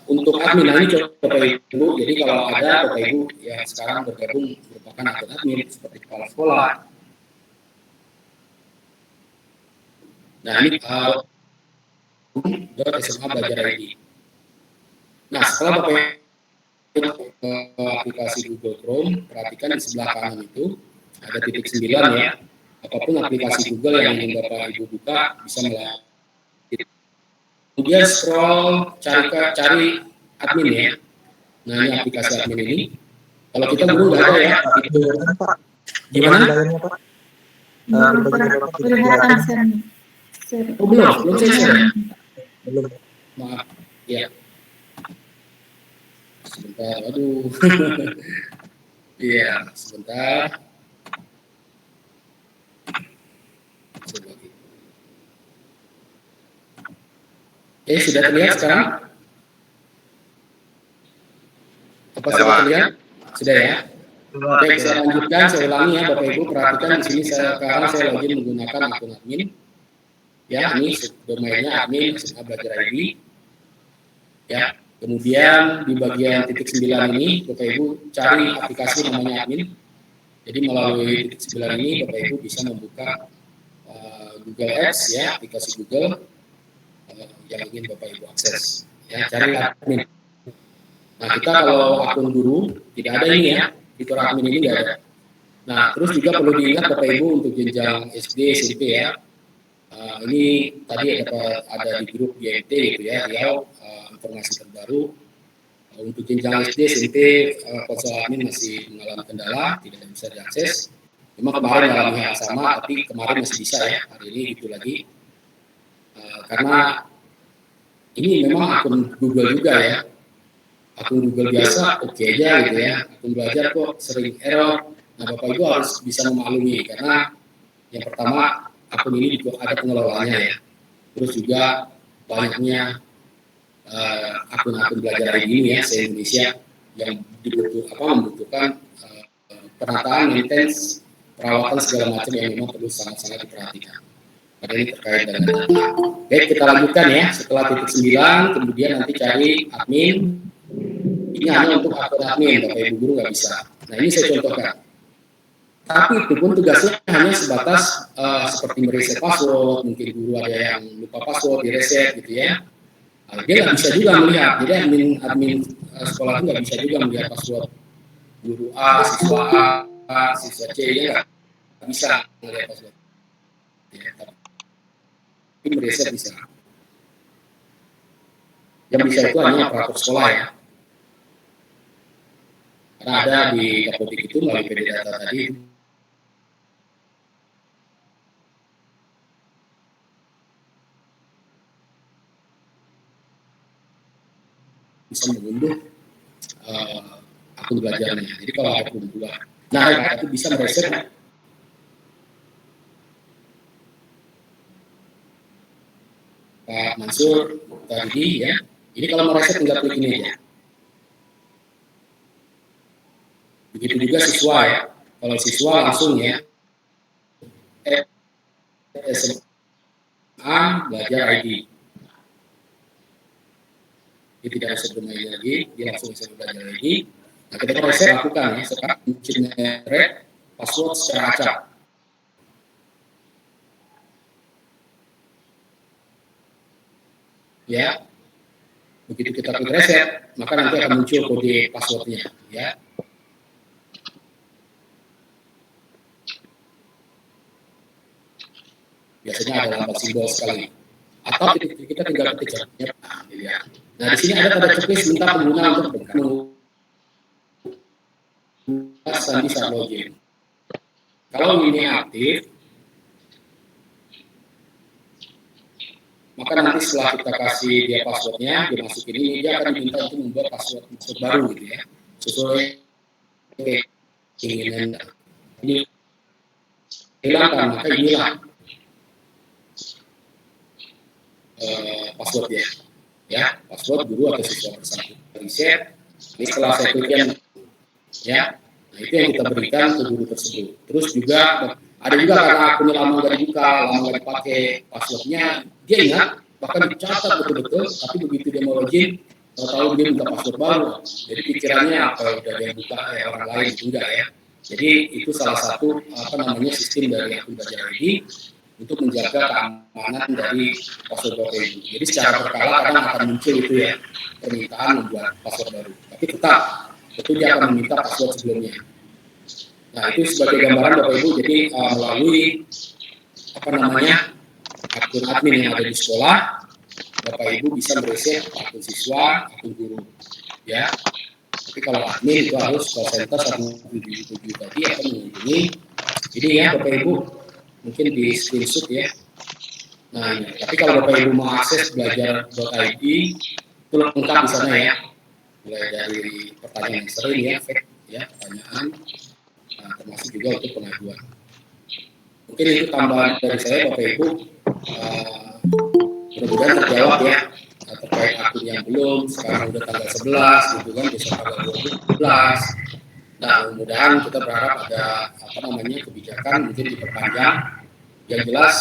Untuk admin ini coba Bapak Ibu, jadi kalau ada Bapak Ibu yang sekarang bergabung merupakan akun admin seperti kepala sekolah. Nah ini SMA Belajar ID. Nah setelah Bapak aplikasi Google Chrome, perhatikan di sebelah kanan itu ada titik 9 ya. Apapun aplikasi Google yang ingin Bapak Ibu buka bisa melalui. Kemudian scroll, cari admin ya. Nah ini aplikasi admin ini. Kalau kita guru nggak ada ya. Gimana? Oh, belum saya share. Belum. Maaf. Ya. Sebentar, aduh. Iya, sebentar. Sudah terlihat sekarang? Apa sudah terlihat? Sudah ya? Baik, saya lanjutkan, saya ulangi ya Bapak Ibu, perhatikan di sini sekarang saya lagi menggunakan akun admin. Ya, ini domainnya admin SMA Belajar ID. Ya, kemudian di bagian titik 9 ini Bapak Ibu cari aplikasi namanya admin. Jadi melalui titik 9 ini Bapak Ibu bisa membuka Google Apps ya, aplikasi Google yang ingin Bapak Ibu akses. Ya, cari admin. Nah, kita kalau akun guru tidak ada ini ya, fitur admin ini nggak ada. Nah, terus juga perlu diingat Bapak Ibu untuk jenjang SD, SMP ya. Ini tadi ada di grup GMT gitu ya, Riau, informasi terbaru Untuk jenjang SD, SMP, ponsel admin masih mengalami kendala, tidak bisa diakses. Memang kemarin mengalami hal sama, tapi kemarin masih bisa ya, hari ini gitu lagi. Karena ini memang akun Google juga ya, akun Google biasa oke aja gitu ya, akun belajar kok sering error. Nah, Bapak Ibu harus bisa memaklumi, karena yang pertama akun ini juga ada pengelolanya ya, terus juga banyaknya akun-akun belajar ini ya, se-Indonesia yang membutuhkan penataan, maintenance, perawatan segala macam yang memang perlu sangat-sangat diperhatikan. Pada ini terkait dengan data. Baik, kita lanjutkan ya. Setelah titik 9, kemudian nanti cari admin. Ini hanya untuk akun admin, Bapak Ibu guru nggak bisa. Nah, ini saya contohkan. Tapi itu pun tugasnya hanya sebatas seperti mereset password, mungkin guru ada yang lupa password, direset gitu ya. Dia nggak bisa juga melihat, jadi admin sekolah itu nggak bisa juga melihat password guru A, siswa A, siswa C, ya nggak bisa melihat password. Ya, tapi mereset bisa. Yang bisa itu hanya operator sekolah ya. Karena ada di Dapodik itu melalui PD data tadi, bisa mengunduh akun belajarnya. Jadi kalau ada akun dua, nah itu bisa mereset. Pak Mansur tadi ya, ini kalau mereset tinggal klik ini aja. Begitu juga siswa ya, kalau siswa langsung ya, SMA belajar ID. Dia tidak usah bermain lagi, dia langsung bisa belajar ID. Nah, kita proses lakukan ya, sekarang generate password secara acak. Ya, begitu kita klik reset, maka nanti akan muncul kode passwordnya. Ya, biasanya ada lambat simbol sekali. Atau kita tinggal ketik ya. Nah, di sini ada tanda checklist minta pengguna untuk sandi saat login. Kalau ini aktif, maka nanti setelah kita kasih dia passwordnya, dia masukin ini, dia akan diminta untuk membuat password baru gitu ya, sesuai keinginan. Ini hilangkan, maka inilah passwordnya, ya, password guru atau siswa bersatu. Reset. Ini setelah saya klikkan, ya, nah itu yang kita berikan ke guru tersebut. Terus juga ada juga karena akunnya lama nggak dibuka, lama nggak dipakai passwordnya, dia ingat, bahkan dicatat betul-betul, tapi begitu dia mau login, tahu dia minta password baru. Jadi pikirannya apa udah dia buka orang lain juga ya. Jadi itu salah satu sistem dari akun belajar ID untuk menjaga keamanan dari password Bapak Ibu. Jadi secara berkala kadang akan muncul itu ya, permintaan membuat password baru. Tapi tetap, itu dia akan meminta password sebelumnya. Nah, itu sebagai gambaran Bapak Ibu, jadi melalui akun admin yang ada di sekolah, Bapak Ibu bisa mereset akun siswa, akun guru. Ya. Tapi kalau admin itu harus call center 177 tadi akan menghubungi. Jadi ya Bapak Ibu, mungkin di screenshot ya. Nah, ini. Tapi kalau Bapak Ibu mau akses belajar.id, itu lengkap di sana ya. Mulai dari pertanyaan yang sering ya, pertanyaan, termasuk juga untuk pengaduan. Mungkin itu tambahan dari saya Bapak Ibu. Mudah-mudahan terjawab ya terkait akun yang belum. Sekarang udah tanggal 11, gitu kan, besok tanggal 12. Nah, mudah-mudahan kita berharap ada kebijakan mungkin diperpanjang. Yang jelas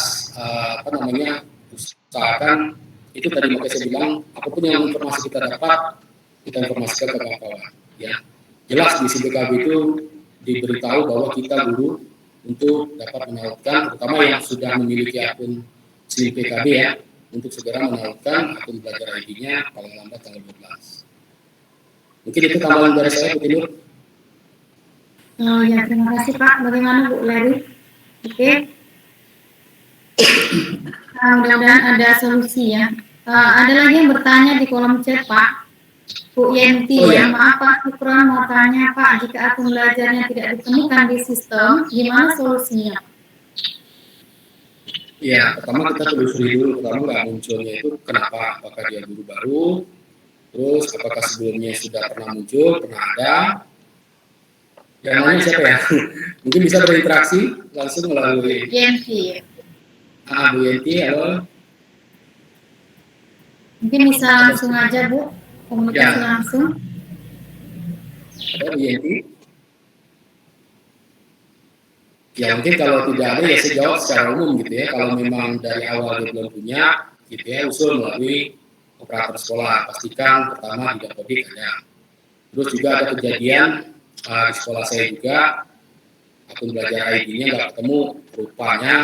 usahakan itu tadi makanya saya bilang apapun yang informasi kita dapat kita informasikan ke kawan-kawan ya. Jelas di CPKB itu diberitahu bahwa kita guru untuk dapat menautkan, terutama yang sudah memiliki akun CPKB ya, untuk segera menautkan akun belajar ID-nya paling lambat tanggal 12. Mungkin itu tambahan dari saya, Bu Tinur. Ya, terima kasih Pak. Bagaimana Bu Leri? Oke. Mudah-mudahan ada solusi ya. Ada lagi yang bertanya di kolom chat Pak. Bu Yenti, Oh, iya. maaf Pak, Syukron mau tanya Pak, jika akun belajarnya tidak ditemukan di sistem, gimana solusinya? Ya, pertama kita telusuri dulu, pertama nggak munculnya itu kenapa, apakah dia guru baru, terus apakah sebelumnya sudah pernah muncul, pernah ada. Yang nanya siapa ya? Mungkin bisa berinteraksi langsung melalui Yenti, Bu Yenti, halo. mungkin bisa langsung aja Bu, komunikasi Ya. langsung. Ada Bu Yenti? Ya mungkin kalau tidak ada ya saya jawab secara umum gitu ya. Kalau memang dari awal dia belum punya, gitu ya, usul melalui operator sekolah. Pastikan pertama di Dapodik ada. Terus juga ada kejadian di sekolah saya juga akun belajar ID-nya nggak ketemu, rupanya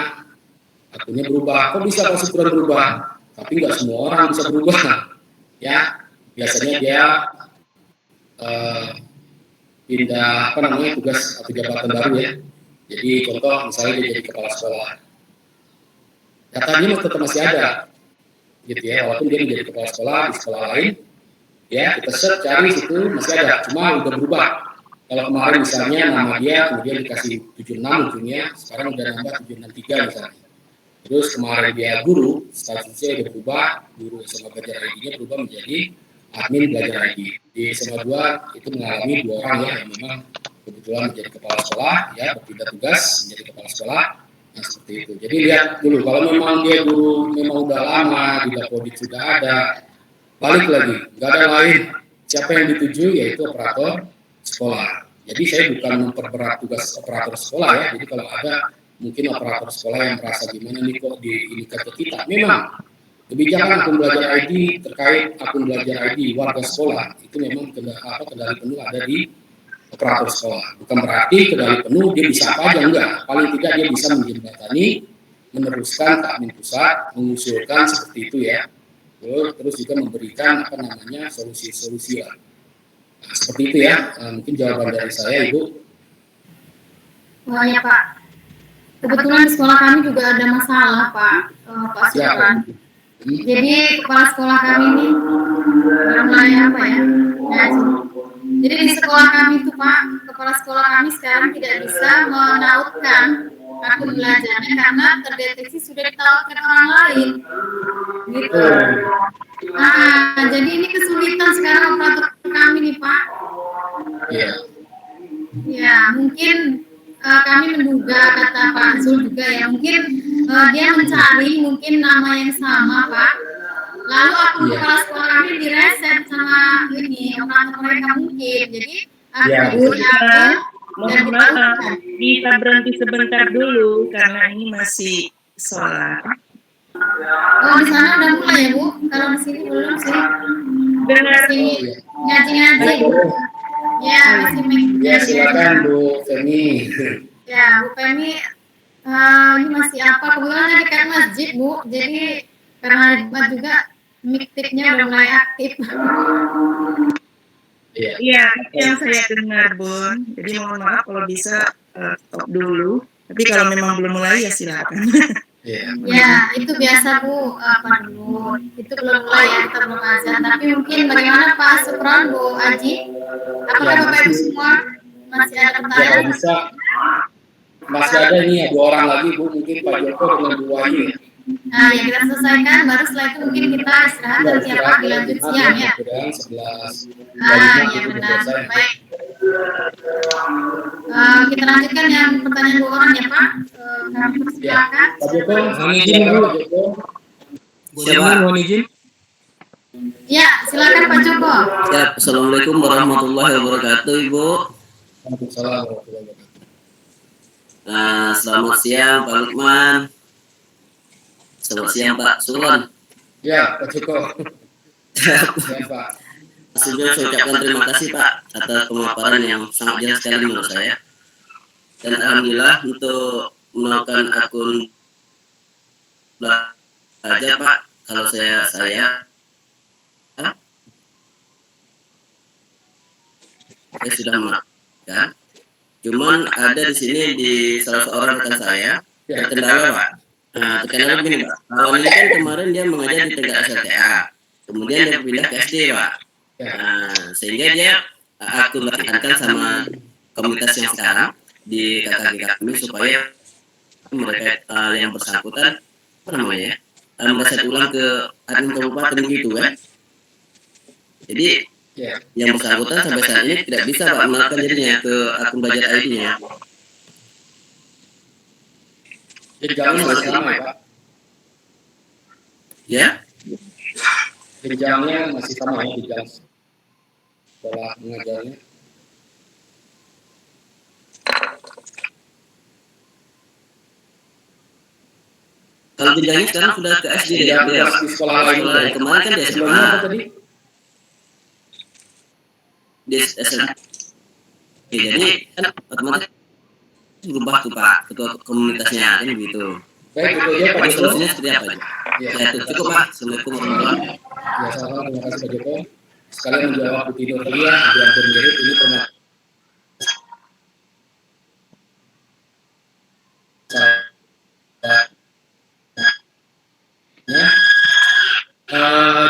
akunnya berubah. Kok bisa Pak Syukron berubah? Tapi nggak semua orang bisa berubah. Ya, biasanya dia pindah tugas atau jabatan baru ya. Jadi contoh misalnya dia jadi kepala sekolah, datanya tetap masih ada, gitu ya. Walaupun dia menjadi kepala sekolah di sekolah lain, ya kita search cari situ masih ada, cuma udah berubah. Kalau kemarin misalnya nama dia kemudian dikasih 76 ujungnya, sekarang udah nambah 763 misalnya. Terus kemarin dia guru, statusnya udah berubah, guru SMA Belajar ID-nya berubah menjadi admin Belajar ID. Di SMA 2 itu mengalami 2 orang ya yang memang kebetulan menjadi kepala sekolah, ya berpindah tugas menjadi kepala sekolah, nah seperti itu. Jadi lihat dulu, kalau memang dia guru memang udah lama, di Dapodik sudah ada, balik lagi, nggak ada lain. Siapa yang dituju yaitu operator sekolah. Jadi saya bukan memperberat tugas operator sekolah ya. Jadi kalau ada mungkin operator sekolah yang merasa gimana nih kok diinikan ke kita, memang kebijakan akun belajar ID terkait akun belajar ID warga sekolah itu memang kendali penuh ada di operator sekolah. Bukan berarti kendali penuh dia bisa apa aja, enggak. Paling tidak dia bisa menjembatani, meneruskan ke admin pusat, mengusulkan seperti itu ya. Terus juga memberikan solusi-solusi lah. Nah, seperti itu ya, mungkin jawaban dari saya, Ibu. Oh ya Pak, kebetulan di sekolah kami juga ada masalah Pak Syukron. Jadi kepala sekolah kami ini mulai apa ya? Jadi di sekolah kami itu Pak, kepala sekolah kami sekarang tidak bisa menautkan akun belajarnya karena terdeteksi sudah ditautkan orang lain. Gitu. Nah, jadi ini kesulitan sekarang operator kami nih Pak. Iya. Ya, mungkin kami menduga kata Pak Zul juga ya, mungkin dia mencari mungkin nama yang sama Pak. Lalu akun kepala sekolah kami direset sama ini operator mereka mungkin. Jadi mohon maaf, bisa berhenti sebentar dulu karena ini masih sholat. Oh, di sana udah mulai ya Bu? Kalau di sini belum sih. Dengar Ngaji-ngaji. Ya, masih Ya, silakan Bu Femi. Ya, Bu Femi, ini masih apa? Kebetulan dekat masjid Bu, jadi karena debat juga mic-nya udah mulai aktif. Iya, yang saya dengar Bun. Jadi mohon maaf kalau bisa stop dulu. Tapi kalau memang belum mulai ya silakan. Ya, itu biasa Bu, apa dulu. Itu belum mulai ya, kita belum azan. Tapi mungkin bagaimana Pak Syukron, Bu Aji? Apakah Bapak Ibu semua masih ada pertanyaan? Ya, bisa. Masih ada nih 2 orang lagi Bu, mungkin Pak Joko dengan Bu Wahyu. Nah, ya kita selesaikan, baru setelah itu mungkin kita istirahat dan siapa dilanjut siang ya. Ya benar, baik. Kita lanjutkan yang pertanyaan 2 orang ya Pak. Kami persilakan. Pak Joko, mohon izin Bu. Siapa? Mohon izin. Ya, silakan Pak Joko. Ya, Assalamualaikum warahmatullahi wabarakatuh, Ibu. Waalaikumsalam warahmatullahi wabarakatuh. Selamat siang, Pak Lukman. Selamat siang, Pak Sulon. Ya, Pak Joko. Ya, Pak. Sebelumnya saya ucapkan terima kasih, Pak, atas pemaparan yang sangat jelas sekali menurut saya. Dan alhamdulillah untuk melakukan akun belajar, Pak, kalau saya sudah melakukan. Cuman ada di sini di salah seorang rekan saya terkendala, Pak. Terkendala begini, Pak. Awalnya kan kemarin dia mengajar di Tegak SLTA, kemudian dia pindah ke SD, Pak. Nah, sehingga dia aku tekankan sama komunitas yang sekarang di KKG kami supaya mereka yang bersangkutan apa namanya ya meriset ulang ke admin kabupaten gitu kan. Jadi yang bersangkutan sampai saat ini tidak bisa Pak menaikkan jadinya ke akun Belajar ID-nya. Jenjangnya masih sama ya Pak? Ya? Jenjangnya masih sama ya, jenjang sekolah mengajarnya. Kalau jenjangnya sekarang sudah ke SD ya, di sekolah lain. Kemarin kan di SMA. Sebelumnya apa tadi? Di SMA. Oke, jadi kan otomatis berubah tuh Pak ketua komunitasnya kan begitu. Baik, itu aja Pak Joko. Solusinya seperti apa aja? Ya, Ya, itu cukup Pak. Assalamualaikum warahmatullahi wabarakatuh. Ya, sama-sama, terima kasih Pak Joko. Sekalian menjawab Bu Tino tadi ya, di hampir mirip ini pernah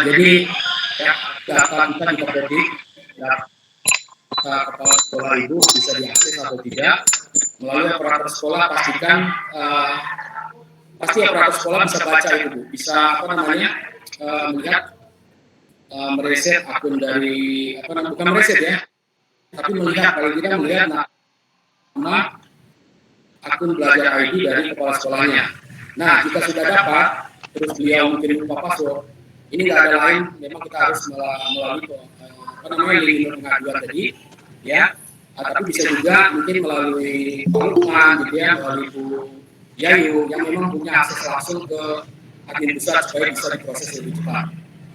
jadi ya, data kita di Koperdik, data kepala sekolah ibu bisa diakses atau tidak melalui operator sekolah. Pastikan pasti operator sekolah bisa baca itu Bu, bisa apa namanya melihat mereset akun dari apa namanya, bukan mereset ya, tapi melihat paling tidak melihat nama akun Belajar ID dari kepala sekolahnya. Nah, jika sudah dapat, terus beliau mungkin lupa password, ini nggak ada lain, memang kita harus melalui apa namanya link pengaduan tadi, ya. Tapi bisa juga mungkin melalui Pak Lukman, gitu ya, melalui Bu Yayu yang memang punya akses langsung ke admin pusat supaya bisa diproses lebih cepat.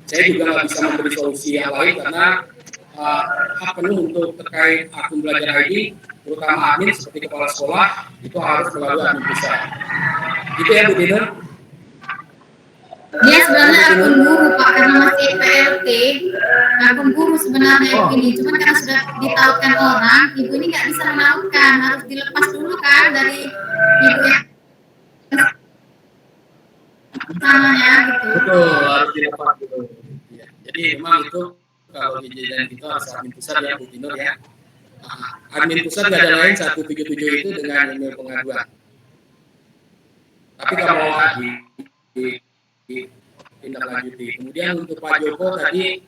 Saya juga nggak bisa memberi solusi yang lain karena hak penuh untuk terkait akun Belajar ID, terutama admin seperti kepala sekolah, itu harus melalui admin pusat. Gitu ya Bu Dino? Dia sebenarnya akun guru Pak, karena masih PLT, akun guru sebenarnya ini, cuman karena sudah ditahukan orang, ibu ini nggak bisa menahukan, harus dilepas dulu kan dari ibu yang namanya gitu. Betul, harus dilepas dulu. Ya, jadi memang itu kalau kejadian itu harus admin pusat ya Bu Dino ya. Admin pusat nggak ada lain 177 itu dengan email pengaduan. Tapi kalau tindak lanjuti. Kemudian untuk Pak Joko tadi,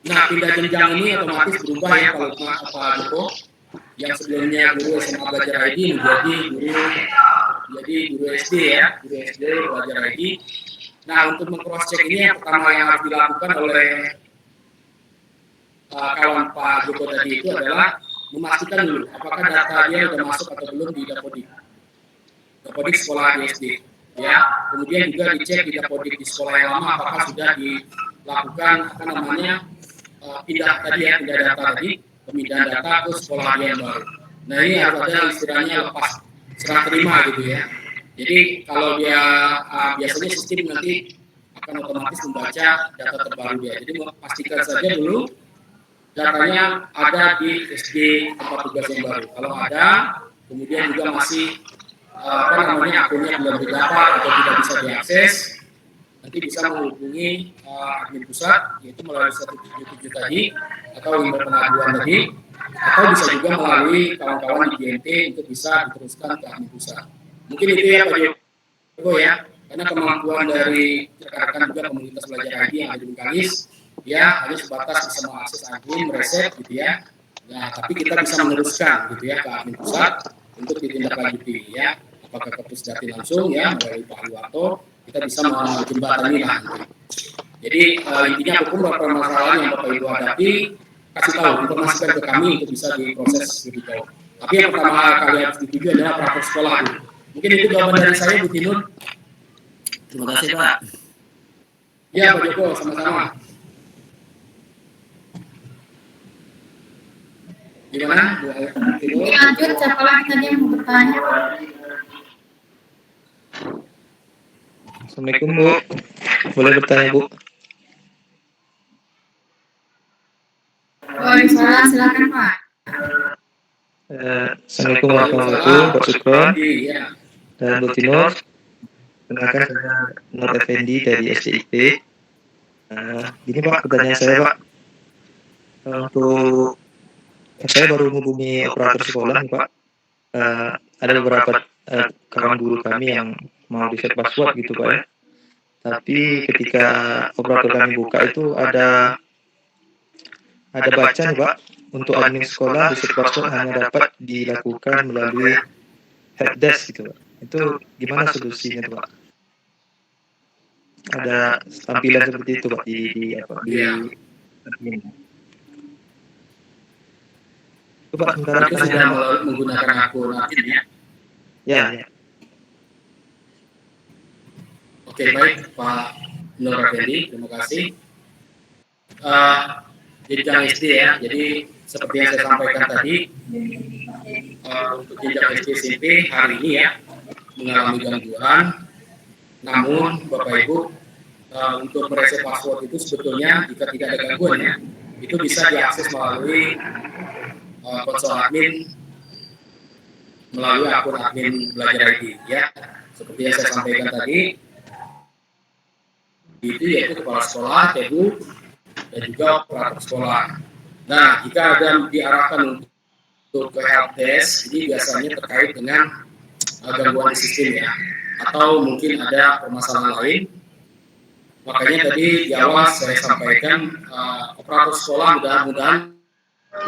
nah pindah jenjang ini otomatis berubah ya kalau Pak Joko yang sebelumnya guru SMA Belajar ID menjadi guru SD ya, guru SD Belajar ID. Nah untuk meng-cross check ini yang pertama yang harus dilakukan oleh kawan Pak Joko tadi itu adalah memastikan dulu apakah data dia sudah masuk atau belum di Dapodik sekolah di SD. Ya, kemudian juga dicek di Dapodik di sekolah yang lama apakah sudah dilakukan apa namanya pindah data tadi, pemindahan data ke sekolah yang baru. Nah ini harus ada istilahnya lepas serah terima gitu ya. Jadi kalau dia biasanya sistem nanti akan otomatis membaca data terbaru dia. Jadi pastikan saja dulu datanya ada di SD tempat tugas yang baru. Kalau ada, kemudian juga masih apa namanya akunnya belum didapat atau tidak bisa diakses, nanti bisa menghubungi admin pusat yaitu melalui 177 tadi atau email pengaduan tadi, atau bisa juga melalui kawan-kawan di GNT untuk bisa diteruskan ke admin pusat. Mungkin itu ya Pak Joko ya, karena kemampuan dari rekan-rekan juga komunitas Belajar ID yang ada di Bengkalis ya hanya sebatas bisa mengakses admin, mereset gitu ya. Nah, tapi kita bisa meneruskan gitu ya ke admin pusat untuk ditindaklanjuti ya, apakah ke Pusdati langsung ya melalui Pak Aliwarto, kita bisa menjembatani lah nanti. Jadi intinya apapun permasalahan yang Bapak Ibu hadapi, kasih tahu, informasikan ke kami untuk bisa diproses lebih jauh. Tapi yang pertama kali harus dituju adalah perangkat sekolah dulu. Mungkin itu jawaban dari saya Bu Tinun. Terima kasih Pak. Ya Pak Joko, sama-sama. Gimana Bu Tinun? Lanjut, siapa lagi tadi yang mau bertanya? Assalamualaikum Bu, boleh bertanya Bu? Waalaikumsalam, silakan Pak. Assalamualaikum warahmatullahi wabarakatuh, Pak Sukron Iya. dan Bu Tinur. Kenalkan saya Nur Effendi dari SDIP. Gini Pak, pertanyaan saya Pak. Untuk saya baru menghubungi operator sekolah nih Pak. Ada beberapa kawan guru kami yang mau di set password gitu Pak ya. Tapi ketika operator kami buka itu ada baca nih Pak, untuk admin sekolah di set password hanya dapat dilakukan melalui helpdesk gitu Pak. Itu gimana solusinya tuh Pak? Ada tampilan seperti itu Pak di admin. Itu Pak sementara Itu sudah menggunakan akun admin ya. Ya. Oke, baik Pak Nur Effendi, terima kasih. Jenjang SD ya, jadi seperti yang saya sampaikan tadi, untuk jenjang SD SMP hari ini ya mengalami gangguan. Namun Bapak Ibu, untuk mereset password itu sebetulnya jika tidak ada gangguan ya, itu bisa diakses melalui konsol admin, melalui akun admin Belajar ID ya. Seperti yang saya sampaikan tadi, itu yaitu kepala sekolah, TU, dan juga operator sekolah. Nah, jika ada diarahkan untuk ke helpdesk, ini biasanya terkait dengan gangguan di sistem ya, atau mungkin ada permasalahan lain. Makanya tadi di awal saya sampaikan operator sekolah mudah-mudahan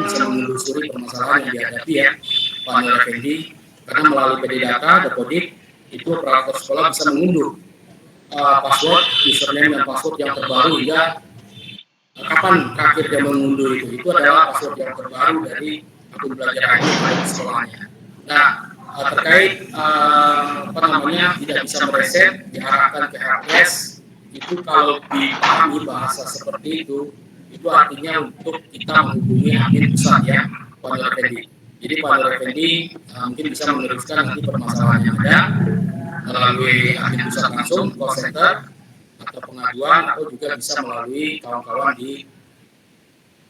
bisa menelusuri permasalahan yang dihadapi ya Pak Nur Effendi, karena melalui PD Data, Dapodik, itu operator sekolah bisa mengunduh password, username dan password yang terbaru hingga kapan terakhir dia mengunduh itu adalah password yang terbaru dari akun Belajar ID di sekolahnya. Nah, terkait tidak bisa mereset diarahkan ke helpdesk, itu kalau dipahami bahasa seperti itu artinya untuk kita menghubungi admin pusat ya Pak Nur Effendi. Jadi Pak Nur Effendi mungkin bisa meneruskan nanti permasalahan yang ada melalui admin pusat langsung, call center, atau pengaduan, atau juga bisa melalui kawan-kawan di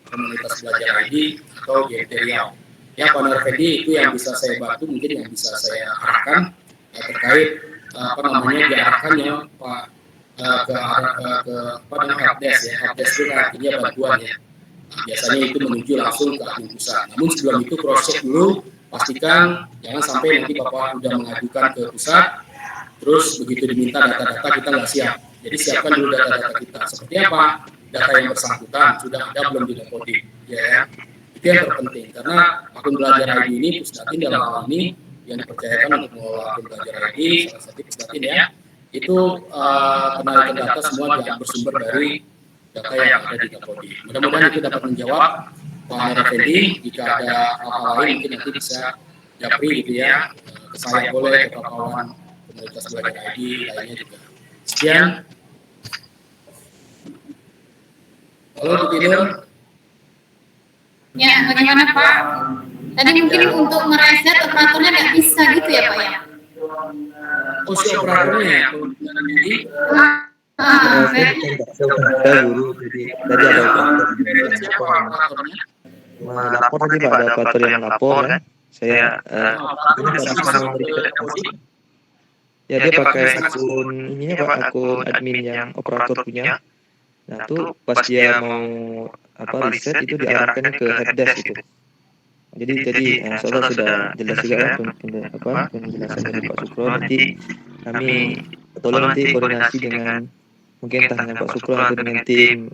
komunitas Belajar ID atau GMT Riau. Ya Pak Nur Effendi, itu yang bisa saya bantu, mungkin yang bisa saya arahkan terkait diarahkannya Pak ke helpdesk ya. Helpdesk itu artinya bantuan ya. Nah, biasanya itu menuju langsung ke admin pusat. Namun sebelum itu cross check dulu, pastikan jangan sampai nanti Bapak sudah mengajukan ke pusat, terus begitu diminta data-data kita nggak siap. Jadi siapkan dulu data-data kita. Seperti apa? Data yang bersangkutan sudah ada belum di Dapodik, ya. Itu yang terpenting karena akun Belajar ID ini Pusdatin dalam hal ini yang dipercayakan untuk mengelola akun Belajar ID, salah satu Pusdatin ya. Itu penarikan data semua yang bersumber dari data yang ada di Dapodik. Mudah-mudahan itu dapat menjawab Pak Nur Effendi. Jika ada hal-hal lain mungkin nanti bisa japri gitu ya. Ke saya boleh, ke kawan komunitas Belajar ID lainnya juga. Sekian. Halo Bu Tinur. Ya, bagaimana Pak? Tadi mungkin untuk mereset operatornya nggak bisa gitu ya Pak ya? Oh, si operatornya ya? Saya guru, jadi tadi ada operatornya? lapor tadi Pak, ada operator yang lapor kan. Saya ya dia pakai akun ininya Pak, akun admin yang operator punya. Nah tuh pas dia mau riset itu diarahkannya ke helpdesk itu. Jadi saudara sudah jelas juga kan penjelasan dari Pak Sukro. Nanti kami tolong nanti koordinasi dengan mungkin entah dengan Pak Sukro atau dengan tim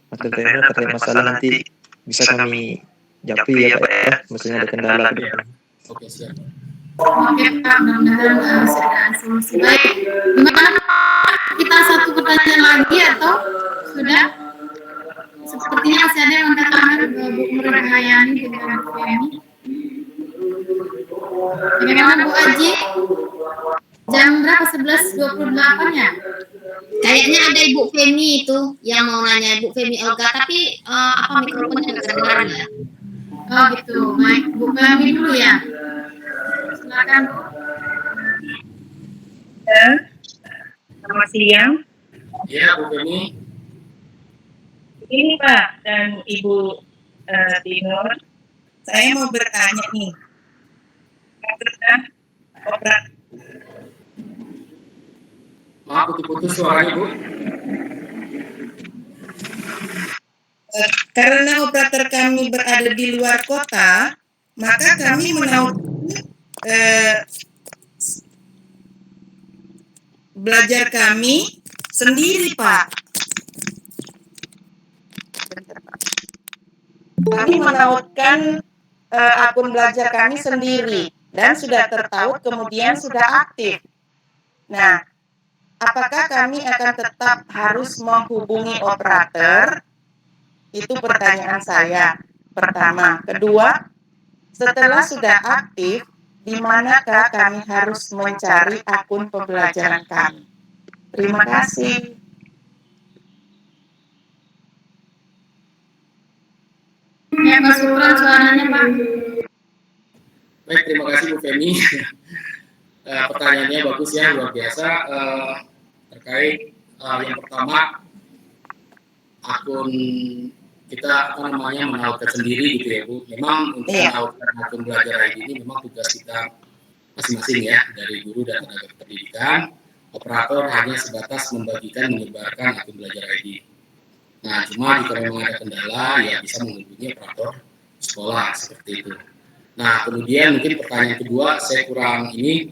master trainer terkait masalah nanti bisa kami japri ya Pak ya, misalnya ada kendala ke depan. Oke, siap. Oke Pak, mudah-mudahan sudah solusi baik. Gimana Pak? Kita satu pertanyaan lagi atau sudah? Sepertinya masih ada yang angkat tangan Bu Murhayani dengan Bu Femi. Bagaimana Bu Aji? Jam berapa? 11.28 ya? Kayaknya ada Ibu Femi itu yang mau nanya, Ibu Femi Olga, tapi mikrofonnya nggak kedengaran ya? Oh gitu, baik Bu Femi dulu ya. Silakan Bu. Selamat siang. Ya Bu Femi. Ini Pak dan Ibu Tinur, saya mau bertanya nih. Maaf putus suaranya Bu. karena operator kami berada di luar kota, maka kami menautkan belajar kami sendiri, Pak. Kami menautkan akun belajar kami sendiri dan sudah tertaut, kemudian sudah aktif. Nah, apakah kami akan tetap harus menghubungi operator? Itu pertanyaan saya. Pertama. Kedua, setelah sudah aktif, di manakah kami harus mencari akun pembelajaran kami? Terima kasih. Ya, Mas Supran suaranya, Pak. Baik, terima kasih Bu Femi. Pertanyaannya bagus ya, luar biasa. Terkait yang pertama, akun kita menautkan sendiri gitu ya Bu. Memang untuk menautkan akun belajar ID ini memang tugas kita masing-masing ya, dari guru dan tenaga pendidikan. Operator hanya sebatas membagikan, menyebarkan akun belajar ID. Nah, cuma jika memang ada kendala, ya bisa menghubungi operator sekolah seperti itu. Nah, kemudian mungkin pertanyaan kedua, saya kurang ini,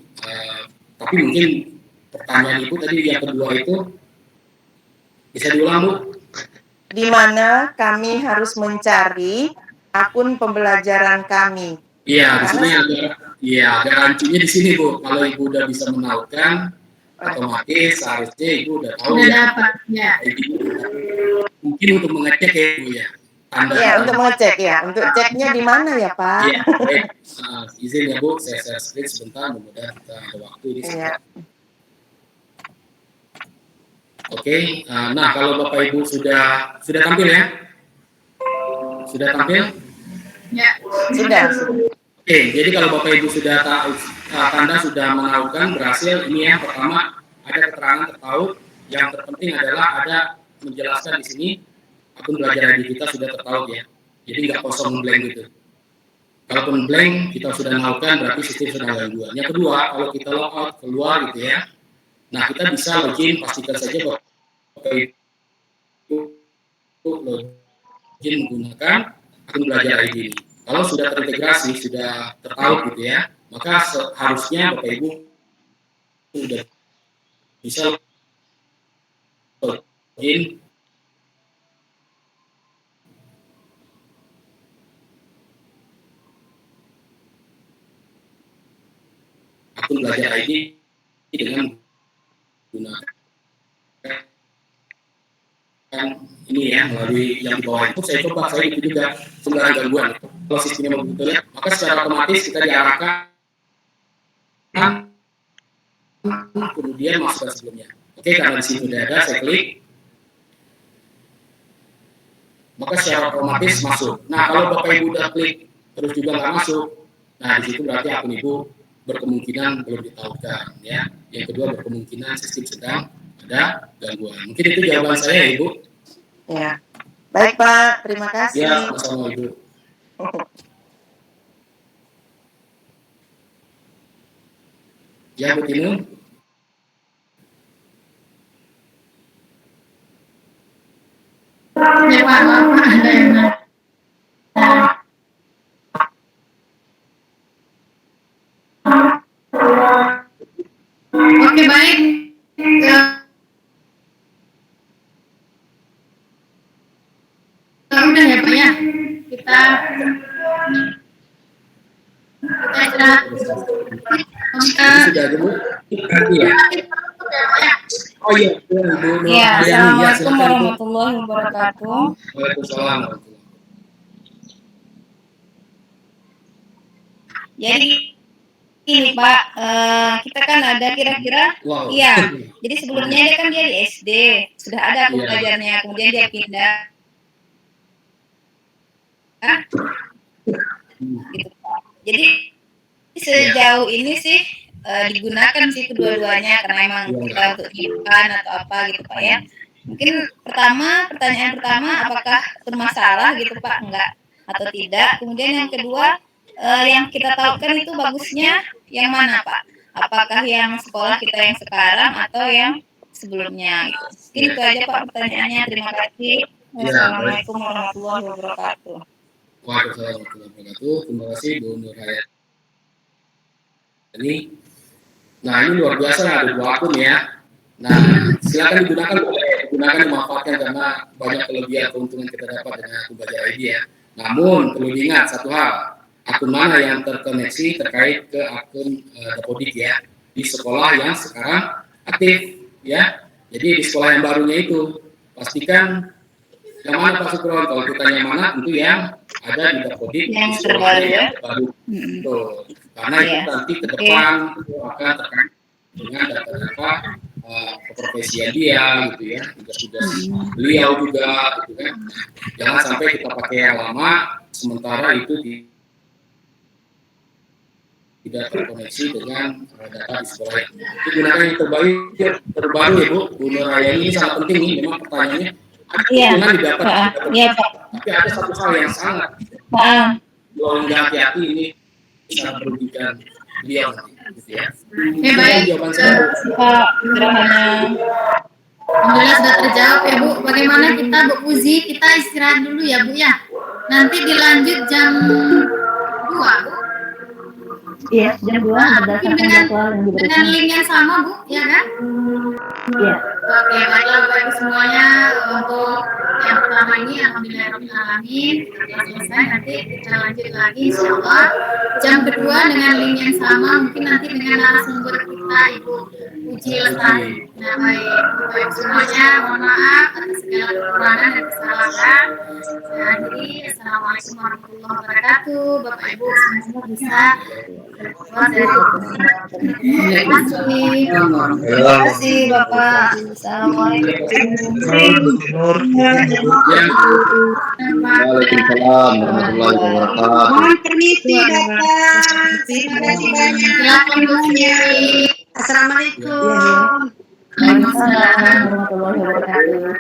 tapi mungkin pertanyaan Ibu tadi yang kedua itu bisa diulang Bu? Di mana kami harus mencari akun pembelajaran kami? Iya, di sini agak rancunya di sini Bu. Kalau Ibu udah bisa menautkan, otomatis seharusnya Ibu udah tahu Udah ya. dapat, ya. Mungkin untuk mengecek ya Ibu ya. Iya, untuk mengecek ya. Untuk ceknya di mana ya Pak? Iya, baik. Izin ya Bu, saya share screen sebentar, mudah-mudahan kita ada waktu di sini. Iya. Oke, nah kalau Bapak Ibu sudah tampil ya? Sudah tampil? Ya. Sudah. Oke, jadi kalau Bapak Ibu sudah tanda sudah menautkan berhasil, ini yang pertama ada keterangan tertaut. Yang terpenting adalah ada menjelaskan di sini akun belajar ID kita sudah tertaut ya. Jadi nggak kosong blank gitu. Kalaupun blank kita sudah menautkan berarti sistem sudah gangguan. Yang kedua, kalau kita logout keluar gitu ya. Nah, kita bisa login, pastikan saja bahwa login menggunakan akun belajar ID ini. Kalau sudah terintegrasi, sudah tertaut gitu ya, maka seharusnya Bapak Ibu sudah bisa login akun belajar ID dengan menggunakan ini ya, melalui yang di bawah itu. Saya coba, saya itu juga sembarang gangguan. Kalau sistemnya begitu ya, maka secara otomatis kita diarahkan kemudian masuk ke sebelumnya. Oke, karena di sini sudah ada, saya klik, maka secara otomatis masuk. Nah, kalau Bapak Ibu udah klik terus juga nggak masuk, nah di situ berarti akun Ibu berkemungkinan belum ditautkan ya. Yang kedua, berkemungkinan sistem sedang ada gangguan. Mungkin itu jawaban saya Ibu. Ya. Baik Pak, terima kasih. Ya, sama-sama Ibu. Ya, Bu Tinu. Ya Pak, ada yang Oke, baik. Udah ya Pak ya. Kita istirahat. Sudah ada Bu? Iya. Oh iya, Ibu. Ya, Assalamualaikum warahmatullahi wabarakatuh. Waalaikumsalam. Jadi ini Pak, kita kan ada kira-kira, iya. Jadi sebelumnya dia kan dia di SD, sudah ada akun belajarnya, kemudian dia pindah. Gitu. Jadi sejauh ini sih digunakan sih kedua-duanya karena emang kita untuk simpan atau apa gitu Pak ya. Mungkin pertanyaan pertama apakah bermasalah gitu Pak, enggak atau tidak. Kemudian yang kedua yang kita tahukan itu bagusnya yang mana Pak? Apakah yang sekolah kita yang sekarang atau yang sebelumnya gitu. Mungkin itu aja Pak pertanyaannya. Terima kasih. Assalamualaikum warahmatullahi wabarakatuh. Waalaikumsalam warahmatullahi wabarakatuh. Terima kasih Bu Nur Hayati. Nah ini luar biasa, ada 2 akun ya. Nah silakan digunakan, dimanfaatkan karena banyak kelebihan keuntungan kita dapat dengan akun Belajar ID ya. Namun perlu diingat satu hal, akun mana yang terkoneksi terkait ke akun Dapodik ya di sekolah yang sekarang aktif ya. Jadi di sekolah yang barunya itu pastikan yang mana Pak Sukron. Kalau ditanya mana, tentu yang ada di Dapodik Yang di sekolah terbaru ya. yang terbaru. Betul. Karena itu nanti ke depan itu akan terkait dengan data-data keprofesian dia gitu ya, tugas-tugas beliau juga gitu kan. Jangan sampai kita pakai yang lama sementara itu tidak terkoneksi dengan data di sekolah. Itu gunakan yang terbaru ya Bu Nur Hayati. Ini sangat penting nih, memang pertanyaannya jangan didapat. Iya Pak. Tapi ada satu hal yang sangat kalau nggak hati-hati ini sangat merugikan beliau gitu ya. Baik. Jawaban saya Pak Gerhana. Alhamdulillah sudah terjawab ya Bu. Bagaimana kita Bu Puji, kita istirahat dulu ya Bu ya. Nanti dilanjut jam 2 Bu. Iya, jam 2 berdasarkan jadwal yang diberikan. Dengan link yang sama Bu, ya kan? Iya. Oke, baiklah Bapak Ibu semuanya, untuk yang pertama ini alhamdulillahirrahmanirrahim sudah selesai. Nanti kita lanjut lagi insyaallah jam kedua dengan link yang sama, mungkin nanti dengan narasumber kita Ibu Puji Lestari. Nah baik Bapak Ibu semuanya, mohon maaf atas segala kekurangan dan kesalahan. Saya akhiri, assalamualaikum warahmatullahi wabarakatuh. Bapak Ibu semoga bisa keluar dari terima kasih Bapak. Waalaikumsalam warahmatullahi wabarakatuh. Mohon permisi Bapak. Terima kasih banyak. Assalamualaikum. Waalaikumsalam warahmatullahi wabarakatuh.